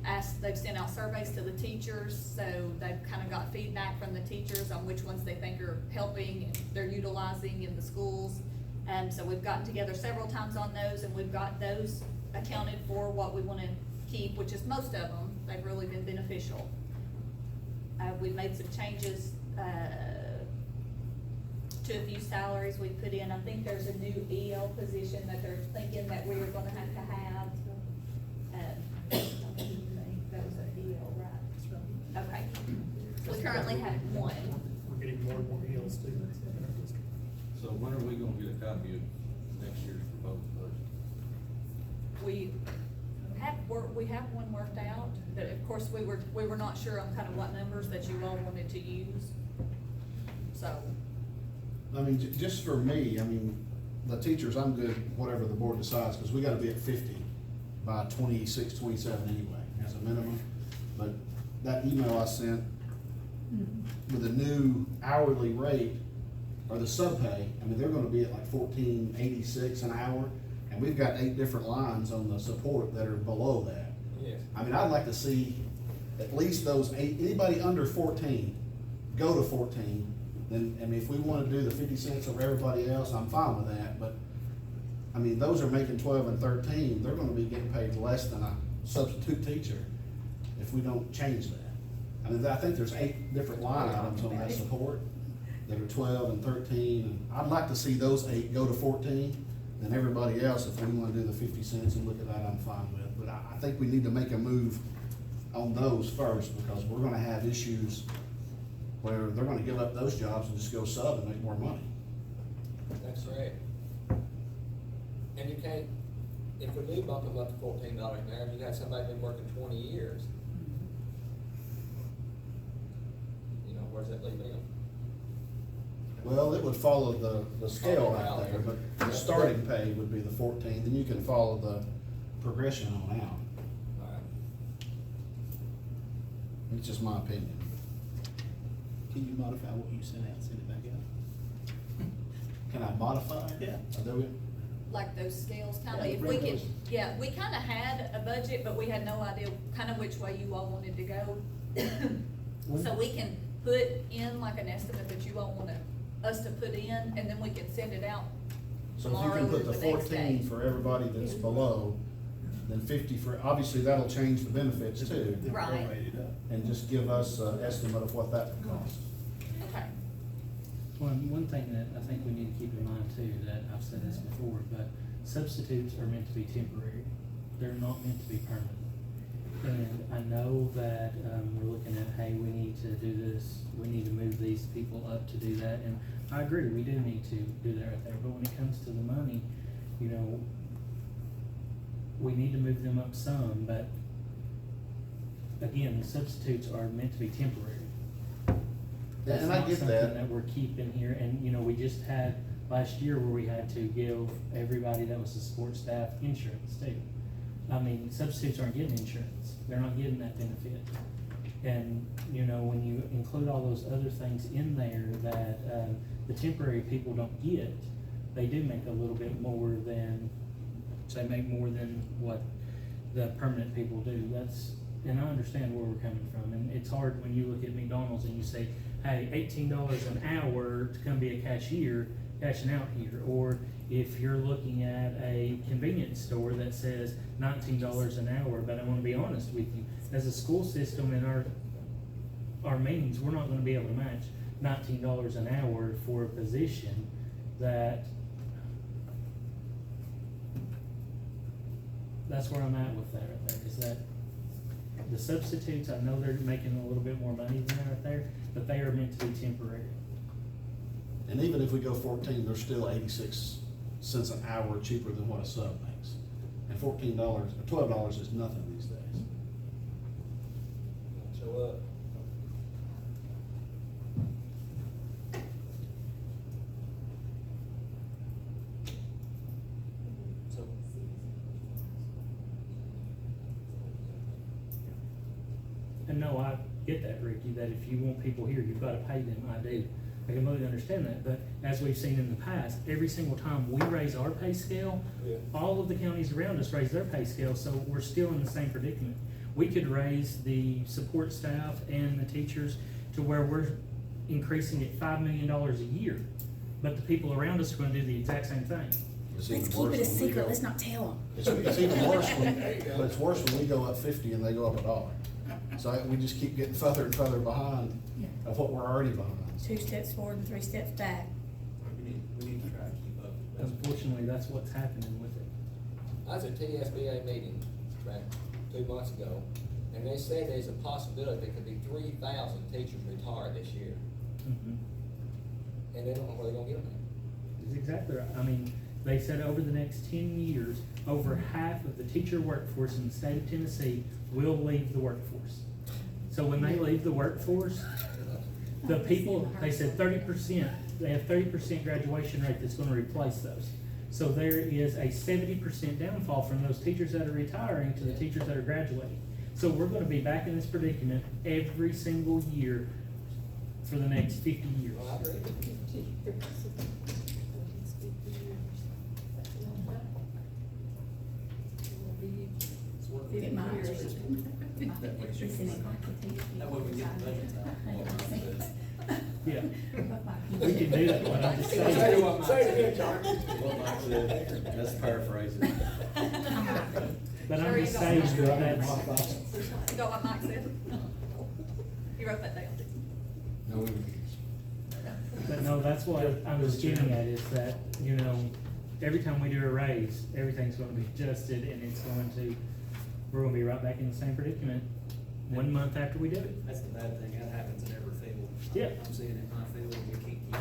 sent out surveys to the teachers, so they've kind of got feedback from the teachers on which ones they think are helping and they're utilizing in the schools. And so we've gotten together several times on those, and we've got those accounted for what we want to keep, which is most of them. They've really been beneficial. We've made some changes to a few salaries we put in. I think there's a new EL position that they're thinking that we are gonna have to have. That was an EL, right? Okay. We currently have one. We're getting more and more EL students in our district. So when are we gonna get a copy of next year's proposed budget? We have one worked out, but of course, we were not sure on kind of what numbers that you all wanted to use. So, I mean, just for me, I mean, the teachers, I'm good, whatever the board decides, because we gotta be at 50 by 26, 27 anyway, as a minimum. But that email I sent with the new hourly rate, or the subpay, I mean, they're gonna be at like $14.86 an hour, and we've got 8 different lines on the support that are below that. Yes. I mean, I'd like to see at least those 8, anybody under 14, go to 14, then, I mean, if we wanna do the 50 cents over everybody else, I'm fine with that, but, I mean, those are making 12 and 13, they're gonna be getting paid less than a substitute teacher if we don't change that. I mean, I think there's 8 different line items on that support that are 12 and 13, and I'd like to see those 8 go to 14, and everybody else, if we wanna do the 50 cents and look at that, I'm fine with. But I think we need to make a move on those first, because we're gonna have issues where they're gonna give up those jobs and just go sub and make more money. That's right. And you can't, if we do bump them up to $14 an hour, you got somebody been working 20 years. You know, where's that leave them? Well, it would follow the scale out there, but the starting pay would be the 14, then you can follow the progression on out. All right. It's just my opinion. Can you modify what you sent out, send it back out? Can I modify it? Yeah. Do it? Like those scales, kinda, Yeah, if we bring could, those. yeah, we kinda had a budget, but we had no idea kinda which way you all wanted to go. So we can put in like an estimate that you all want us to put in, and then we can send it out So if you tomorrow can or put the the next day. 14 for everybody that's below, then 50 for, obviously that'll change the benefits too. Right. And just give us an estimate of what that would cost. Okay. One thing that I think we need to keep in mind too, that I've said this before, but substitutes are meant to be temporary. They're not meant to be permanent. And I know that, we're looking at, hey, we need to do this, we need to move these people up to do that, and I agree, we do need to do that right there, but when it comes to the money, you know, we need to move them up some, but again, the substitutes are meant to be temporary. That's And I not get something that. that we're keeping here, and, you know, we just had last year where we had to give everybody that was the support staff insurance too. I mean, substitutes aren't getting insurance, they're not getting that benefit. And, you know, when you include all those other things in there that, the temporary people don't get, they do make a little bit more than, they make more than what the permanent people do. That's, and I understand where we're coming from, and it's hard when you look at McDonald's and you say, hey, $18 an hour to come be a cashier, cashing out here. Or if you're looking at a convenience store that says $19 an hour, but I wanna be honest with you, as a school system in our meetings, we're not gonna be able to match $19 an hour for a position that, that's where I'm at with that right there, is that the substitutes, I know they're making a little bit more money than that right there, but they are meant to be temporary. And even if we go 14, they're still 86 cents an hour cheaper than what a sub makes. And $14 or $12 is nothing these days. Show up. So, And no, I get that, Ricky, that if you want people here, you've gotta pay them, I do. I completely understand that, but as we've seen in the past, every single time we raise our pay scale, yeah. all of the counties around us raise their pay scale, so we're still in the same predicament. We could raise the support staff and the teachers to where we're increasing it $5 million a year, but the people around us are gonna do the exact same thing. It's Let's even keep worse it a when we secret, go- let's not tell them. It's even worse when, but it's worse when we go up 50 and they go up $1. So we just keep getting further and further behind of what we're already behind. 2 steps forward and 3 steps back. We need to try to keep up. Unfortunately, that's what's happening with it. I was at TSBA meeting back 2 months ago, and they said there's a possibility there could be 3,000 teachers retired this year, and they don't know where they're gonna get them. That's exactly right. I mean, they said over the next 10 years, over half of the teacher workforce in the state of Tennessee will leave the workforce. So when they leave the workforce, the people, they said 30%, they have 30% graduation rate that's gonna replace those. So there is a 70% downfall from those teachers that are retiring to the teachers that are graduating. So we're gonna be back in this predicament every single year for the next 50 years. Well, I agree with you. It might. That way we get the budget out. Yeah. But I'm just Say saying, what Mike said. What Mike said, that's paraphrasing. but I'm Sure, just you saying don't- that that's, You got what Mike said? You wrote that down. No, but no, that's what I'm just getting at, is that, you know, every time we do a raise, everything's gonna be adjusted, and it's going to, we're gonna be right back in the same predicament 1 month after we do it. That's the bad thing, that happens in every field. Yeah. I'm seeing it in my field, and we can't keep up.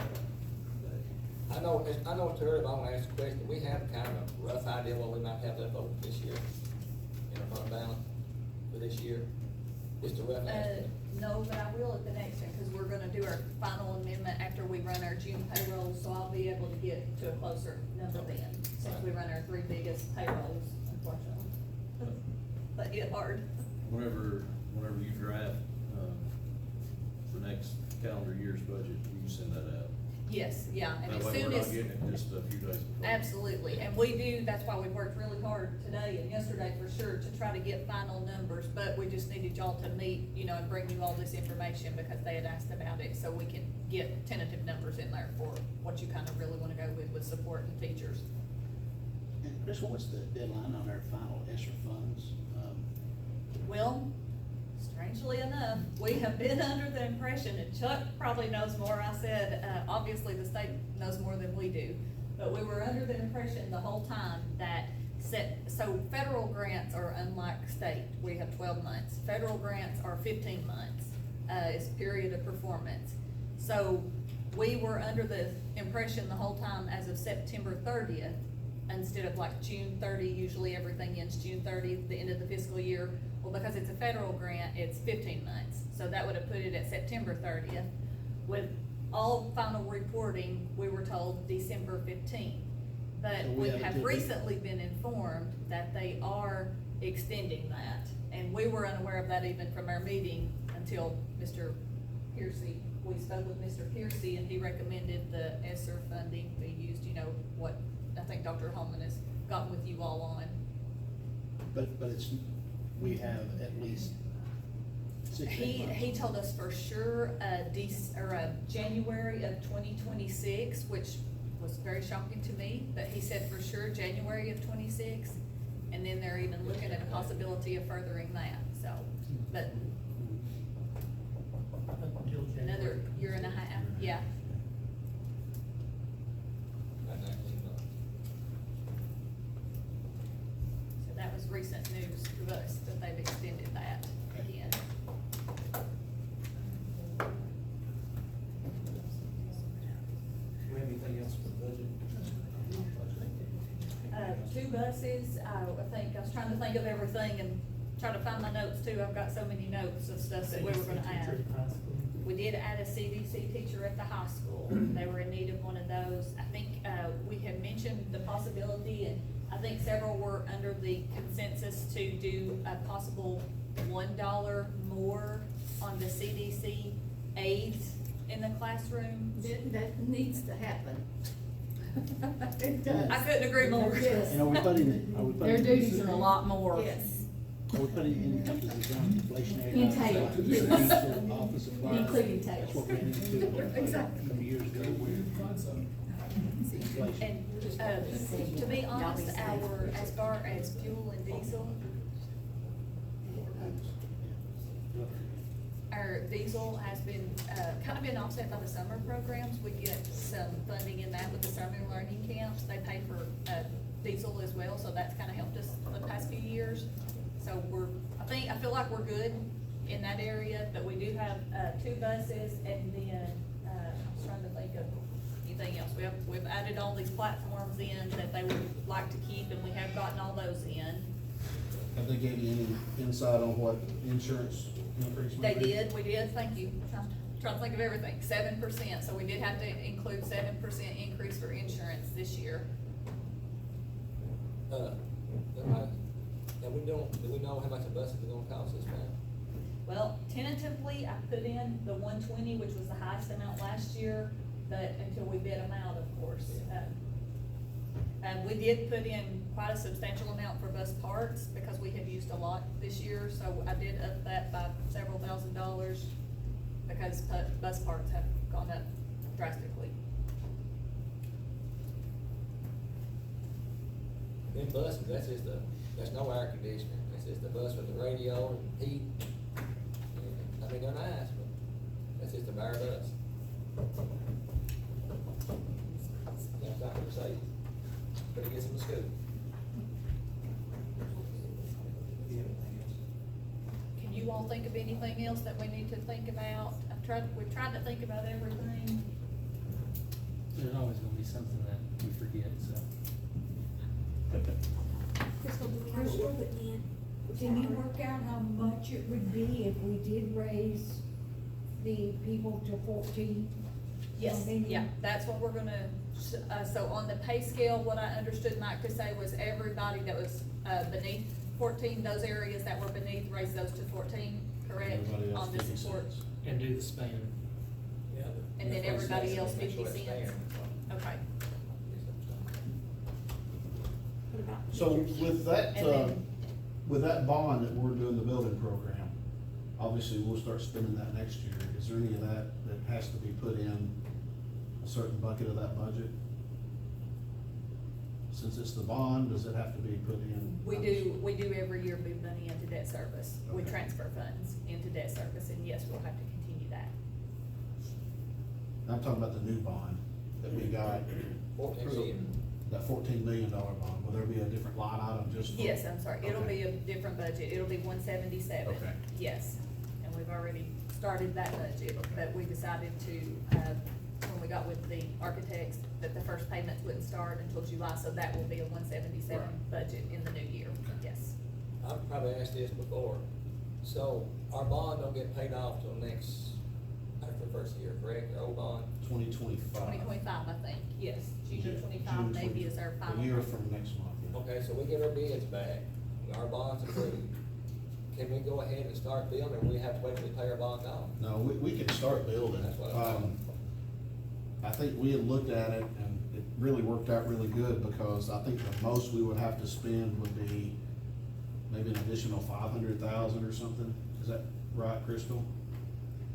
But I know it's early, but I wanna ask a question. We have kind of a rough idea what we might have left over this year in our fund balance for this year. Just a rough estimate. No, but I will at the next one, because we're gonna do our final amendment after we run our June payroll, so I'll be able to get to a closer number then, since we run our 3 biggest payrolls, unfortunately. But hit hard. Whenever you draft, for next calendar year's budget, you send that out. Yes, yeah, and That as way soon we're not as. getting it just a few days before. Absolutely, and we do, that's why we worked really hard today and yesterday for sure to try to get final numbers, but we just needed y'all to meet, you know, and bring you all this information because they had asked about it, so we can get tentative numbers in there for what you kind of really wanna go with support and teachers. And Chris, what's the deadline on our final ESSER funds? Well, strangely enough, we have been under the impression, and Chuck probably knows more, I said, obviously the state knows more than we do, but we were under the impression the whole time that so federal grants are unlike state, we have 12 months. Federal grants are 15 months, is period of performance. So we were under the impression the whole time as of September 30th, instead of like June 30, usually everything ends June 30, the end of the fiscal year. Well, because it's a federal grant, it's 15 months, so that would have put it at September 30th. With all final reporting, we were told December 15th. But So we we have have to do- recently been informed that they are extending that, and we were unaware of that even from our meeting until Mr. Piercy. We spoke with Mr. Piercy, and he recommended the ESSER funding be used, you know, what I think Dr. Holman has gotten with you all on. But it's, we have at least 6 months. He told us for sure, January of 2026, which was very shocking to me, but he said for sure January of 26, and then they're even looking at a possibility of furthering that, so, but another year and a half, yeah. About 19 months. So that was recent news to us, that they've extended that again. do we have anything else for the budget? 2 buses, I think, I was trying to think of everything and try to find my notes too, I've got so many notes of stuff that we were gonna add. We did add a CDC teacher at the high school, they were in need of one of those. I think, we had mentioned the possibility, and I think several were under the consensus to do a possible $1 more on the CDC aides in the classroom. That needs to happen. It does. I couldn't agree more. Yes. And are we putting, Their duties are a lot more. Yes. are we putting in, does it sound inflationary? In tail, yes. Diesel, office supplies? Including tails. That's what we had into. Exactly. From years ago. Inflation. And, to be honest, as far as fuel and diesel, our diesel has been, kind of been offset by the summer programs. We get some funding in that with the summer learning camps. They pay for, diesel as well, so that's kind of helped us the past few years. So I feel like we're good in that area, but we do have, 2 buses, and then, I was trying to think of anything else. We've added all these platforms in that they would like to keep, and we have gotten all those in. Have they gave you any insight on what insurance increase They might be? did, we did, thank you. Trying to think of everything, 7%, so we did have to include 7% increase for insurance this year. And do we know how much a bus is gonna cost us, man? Well, tentatively, I put in the 120, which was the highest amount last year, but until we bid them out, of course. We did put in quite a substantial amount for bus parts, because we have used a lot this year, so I did up that by several $1,000s, because bus parts have gone up drastically. Them buses, that's no air conditioning, that's just the bus with the radio and heat. And, I mean, they're nice, but that's just a bare bus. That's not gonna say, but it gets them to school. Can you all think of anything else that we need to think about? We've tried to think about everything. There's always gonna be something that we forget, so. Crystal, can you work out how much it would be if we did raise the people to 14? Yes, yeah, that's what we're gonna, so on the pay scale, what I understood Mike to say was everybody that was, beneath 14, those areas that were beneath, raise those to 14, correct? Everybody else On the 50 support, cents. And do the span. Yeah. And then everybody else Make sure 50 it's cents. fair. okay. So with that, And then- with that bond that we're doing the building program, obviously we'll start spending that next year. Is there any of that has to be put in a certain bucket of that budget? Since it's the bond, does it have to be put in? We do every year move money into debt service. We Okay. transfer funds into debt service, and yes, we'll have to continue that. I'm talking about the new bond that we got, 14 million. that $14 million bond. Will there be a different line item just for? Yes, I'm sorry, it'll Okay. be a different budget, it'll be 177. Okay. Yes, and we've already started that budget, but we decided to, when we got with the architects, that the first payments wouldn't start until July, so that will be a 177 Right. budget in the new year, yes. I've probably asked this before, so our bond don't get paid off till after the first year, correct, our old bond? 2025. 2025, I think, yes, June June of 25 maybe is our final. A year from next month, yeah. Okay, so we get our bids back, our bond's approved. Can we go ahead and start building, or we have to wait till we pay our bond off? No, we can start building. That's what I'm I think we had looked at it and it really worked out really good because I think the most we would have to spend would be maybe an additional 500,000 or something. Is that right, Crystal?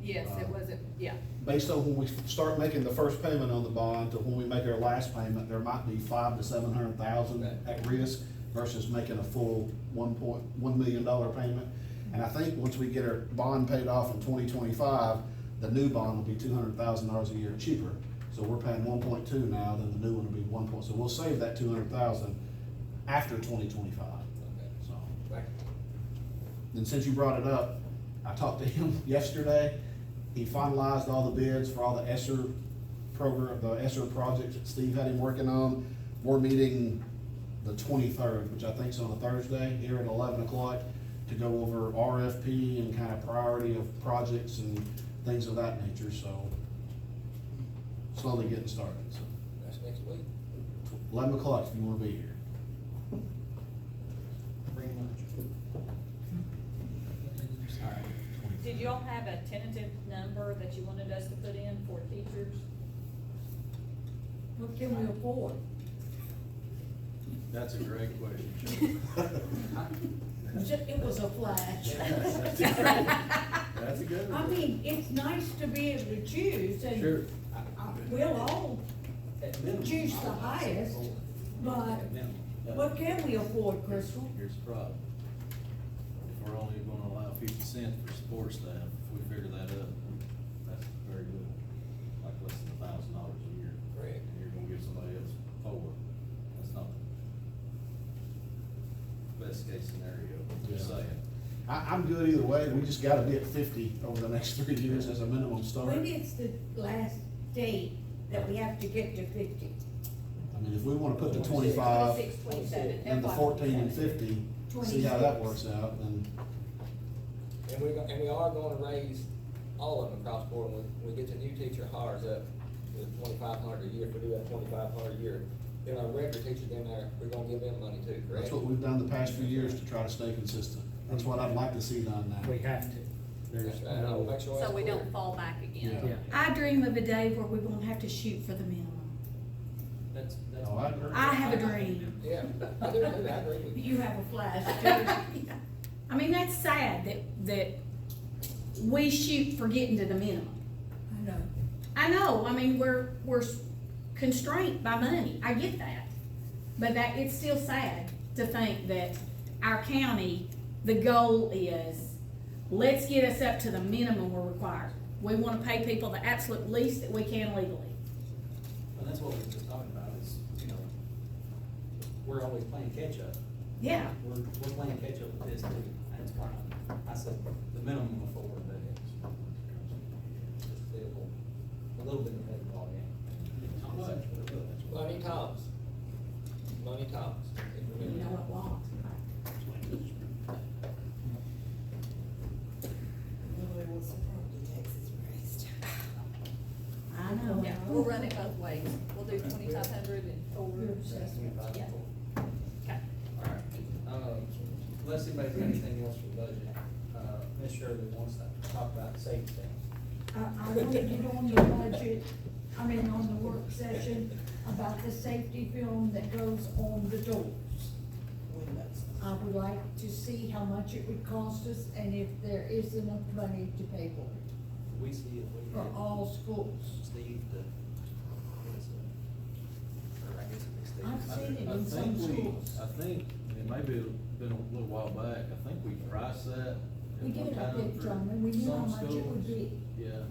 Yes, it wasn't, yeah, Based on when we start making the first payment on the bond to when we make our last payment, there might be 500,000 to 700,000 at risk versus making a full $1 million payment. And I think once we get our bond paid off in 2025, the new bond will be $200,000 a year cheaper. So we're paying 1.2 now, then the new one will be 1 point, so we'll save that 200,000 after 2025, Okay. so. Right. And since you brought it up, I talked to him yesterday. He finalized all the bids for all the ESSER program, the ESSER projects that Steve had him working on. We're meeting the 23rd, which I think is on a Thursday, here at 11 o'clock, to go over RFP and kind of priority of projects and things of that nature, so slowly getting started, so. That's next week. 11 o'clock if you wanna be here. Bring lunch. Did y'all have a tentative number that you wanted us to put in for teachers? What can we afford? That's a great question. It was a flash. That's a good one. I mean, it's nice to be able to choose, and Sure. we'll all choose the highest, but what can we afford, Crystal? Here's the problem. If we're only gonna allow 50 cents for support staff, if we figure that up, that's very good. Like less than $1,000 a year. Correct. And you're gonna give somebody else 4. That's not the best case scenario, just Yeah. saying. I'm good either way, we just gotta be at 50 over the next 3 years as a minimum start. When is the last date that we have to get to 50? I mean, if we wanna put the 25 26, 27. and the 14 and 50, see how that works out, then. And we are gonna raise all of them across the board, when we get the new teacher hires up to 2,500 a year, if we do that 2,500 a year, then our regular teachers in there, we're gonna give them money too, correct? That's what we've done the past few years to try to stay consistent. That's what I'd like to see done now. We have to. There's That's right, I will make sure that's So we clear. don't fall back again. Yeah. I dream of a day where we won't have to shoot for the minimum. That's. Oh, I agree. I have a dream. Yeah, I do, I agree with you. You have a flash too. I mean, that's sad that we shoot for getting to the minimum. I know. I know, I mean, we're constrained by money, I get that, but it's still sad to think that our county, the goal is, let's get us up to the minimum we're required. We wanna pay people the absolute least that we can legally. And that's what we were just talking about, is, you know, we're always playing catch-up. Yeah. We're playing catch-up with this too, and it's fine. I said the minimum of 4, but it's still a little bit of a ball game. How much? Money talks. Money talks. You know what law? Nobody wants their property taxes raised. I know. Yeah, we'll run it both ways. We'll do 2,500 and forward. Yeah. Okay. All right, unless anybody's got anything else for the budget, Ms. Shirley wants to talk about safety. I want to get on the budget, on the work session about the safety film that goes on the doors. Windows. I would like to see how much it would cost us and if there is enough money to pay for it, We see it, we for all schools. Steve, what is it? Or I guess it's Steve. I've seen it I in think some we, schools. I think, it may be been a little while back, I think we priced that. We at one did, I time think, for John, and we knew how some much it would schools. be. Yeah.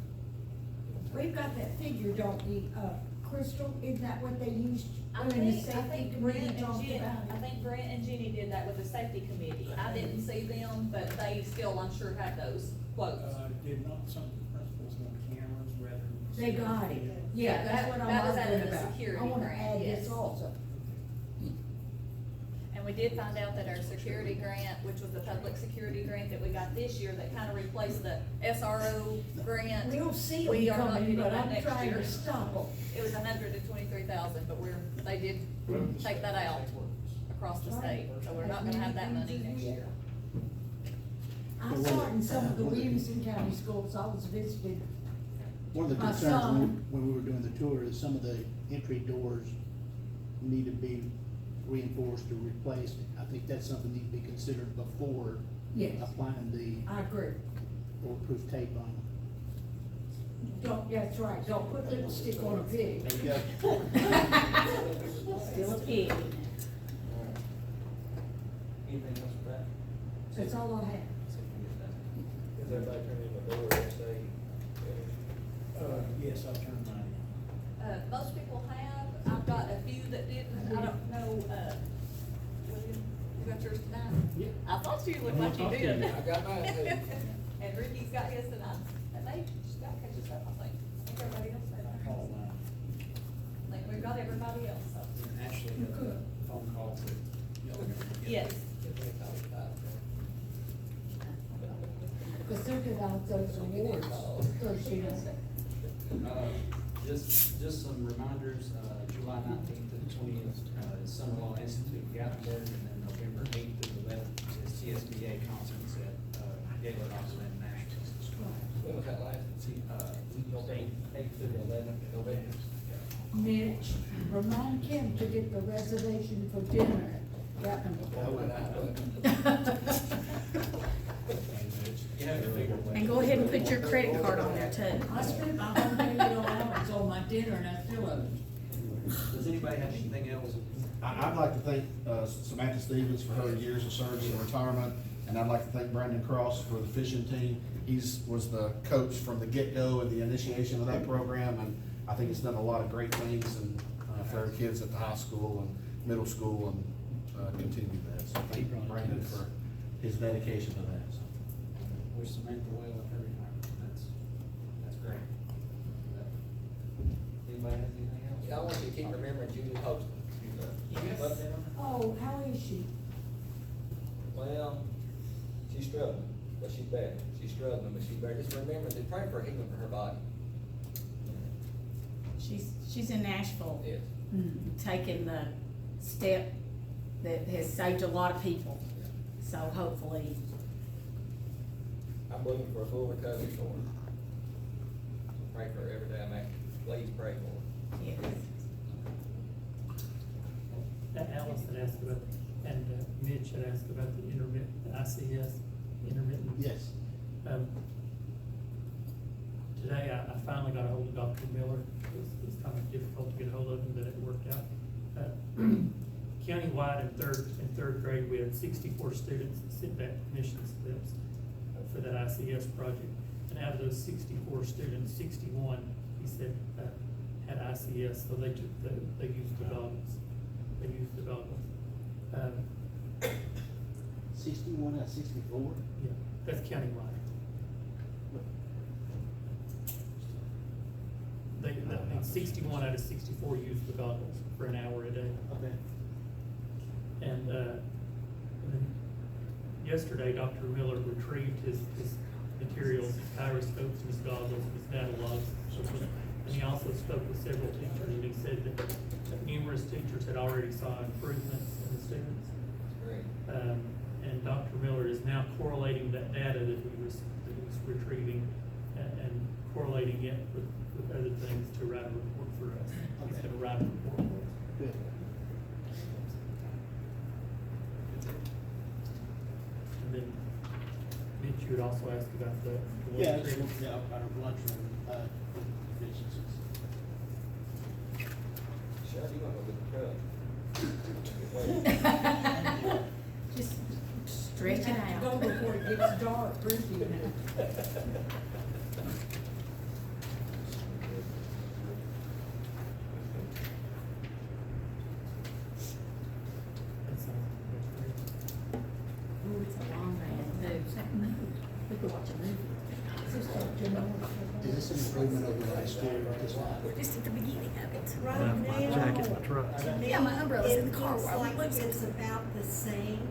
We've got that figure, don't we, Crystal, isn't that what they used I when the think safety committee Brent and talked Jenny, about I it? think Brent and Jenny did that with the safety committee. I didn't see them, but they still, I'm sure, had those quotes. Did not some of the principals want cameras rather than? They got it, Yeah, yeah, that's what I'm that was out of asking the about. security I wanna grant, add this yes. also. And we did find out that our security grant, which was the public security grant that we got this year, that kind of replaced the SRO grant. We'll see We them are not coming, getting but that I'm next trying year. to stop them. It was 123,000, but they did take that out across the state, so we're not gonna have that money next year. I saw it in some of the Williamson County schools, I was visiting. One of the My concerns son- when we were doing the tour is some of the entry doors need to be reinforced or replaced. I think that's something that needs to be considered before Yes, applying the I agree. bulletproof tape on them. Don't, that's right, don't put lipstick on a pig. There you go. Still a pig. Anything else for that? That's all I have. See if we get that. Is everybody turning in the door and say, Yes, I turned mine in. Most people have, I've got a few that didn't, I don't know, William, you got yours tonight? Yeah. I thought you looked I'm like you gonna talk to did. you. I got mine too. And Ricky's got his tonight, and they just got catches up, I think everybody else I has. called mine. I think we've got everybody else, so. And Ashley got a phone call that y'all are gonna get. Yes. Give me a call about it. Because they're giving out those awards, because, you know, Just some reminders, July 19th to the 20th is Summer Law Institute Gatlinburg, and then November 8th to the 11th is TSBA conference at Gaylord Opera International. When was that last? 8th to the 11th, November. Mitch, remind Kim to get the reservation for dinner. You have to figure it out. And go ahead and put your credit card on there too. I spent my whole day allowance on my dinner and I still owe it. Does anybody have anything else? I'd like to thank Samantha Stevens for her years of service and retirement, and I'd like to thank Brandon Cross for the fishing team. Was the coach from the get-go and the initiation of that program, and I think he's done a lot of great things and for our kids at the high school and middle school, and continue that. So thank Brandon for his dedication to that. So. Wish Samantha well with her retirement. That's great. Anybody have anything else? Yeah, I want you to keep remembering Judy Holston. Oh, how is she? Well, she's struggling, but she's better. She's struggling, but she's better. Just remember to pray for healing for her body. She's in Nashville, Yes. taking the step that has saved a lot of people. So hopefully, I'm looking for a full recovery for her. Pray for her every day. Please pray for her. yes. Alice had asked about, and Mitch had asked about the ICS, intermittent. Yes. Today, I finally got a hold of Dr. Miller. It was kind of difficult to get a hold of him, but it worked out. Countywide in third grade, we had 64 students that sent back mission slips for that ICS project. And out of those 64 students, 61, he said, had ICS, so they used the goggles. They used the goggles. 61 out of 64? Yeah, that's countywide. That means 61 out of 64 used the goggles for an hour a day. Okay. And then yesterday, Dr. Miller retrieved his materials, his gyroscopes, his goggles, his data logs. And he also spoke with several teachers, and he said that numerous teachers had already saw improvements in the students. Great. And Dr. Miller is now correlating that data that he was retrieving and correlating it with other things to write a report for us. He's gonna write a report for us. Good. And then, Mitch, you would also ask about the. Yeah, our lunchroom, efficiencies. Sheriff, you wanna go get the truck? Just stretch it out. Go before it gets dark, Ruthie. Ooh, it's a long day, too. We could watch a movie. Is this an improvement over last year? We're just at the beginning of it. Right now, to me, Yeah, my umbrella's in the car it while we looks look. like it's about the same.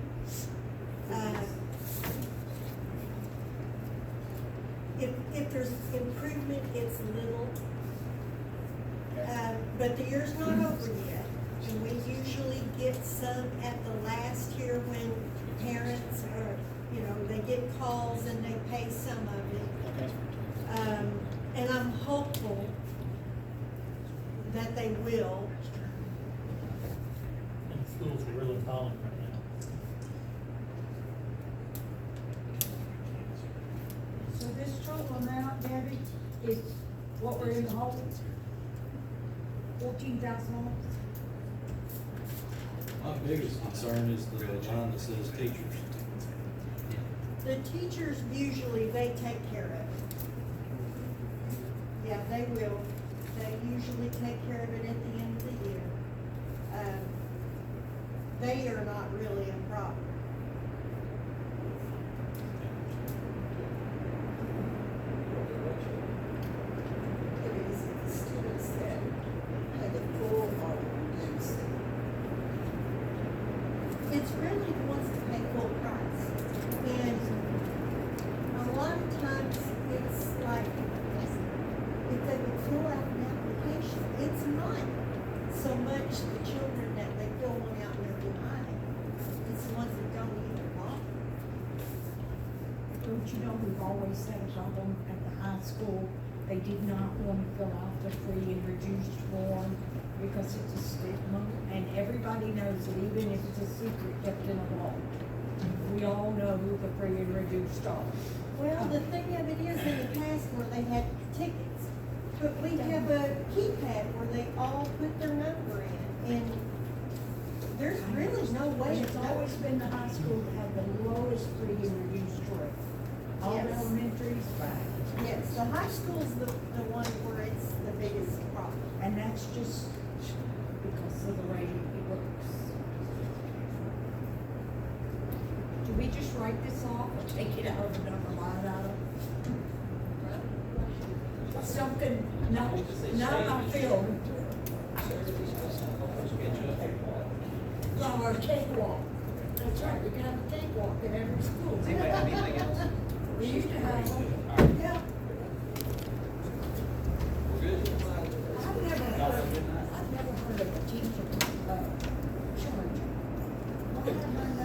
If there's improvement, it's little. But the year's not over yet. And we usually get some at the last year when parents are, they get calls and they pay some of it. And I'm hopeful that they will. And schools are really falling right now. So this total amount, Debbie, is what we're in the hole? $14,000? My biggest concern is the line that says teachers. The teachers usually, they take care of it. Yeah, they will. They usually take care of it at the end of the year. They are not really a problem. It is the students that pay the full or reduced. It's really the ones that pay full price. And a lot of times, it's like, if they would fill out an application, it's not so much the children that they fill one out and they're behind. It's the ones that don't even bother. Don't you know, we've always had a problem at the high school. They did not want to fill out the free and reduced form because it's a stigma. And everybody knows that even if it's a secret kept in a vault, we all know who the free and reduced are. Well, the thing of it is, in the past where they had tickets, but we have a keypad where they all put their number in, and there's really no way But it's to know. always been the high school that had the lowest free and reduced rate. All Yes. elementary's fine. Yes, the high school's the one where it's the biggest problem. And that's just because of the way it works. Do we just write this off or take it out of another line item? Something, no, not on film. Or a cakewalk. That's right, we can have a cakewalk in every school. Anybody have anything else? We used to have, yeah. I've never heard of a teacher, charge. Well, I haven't heard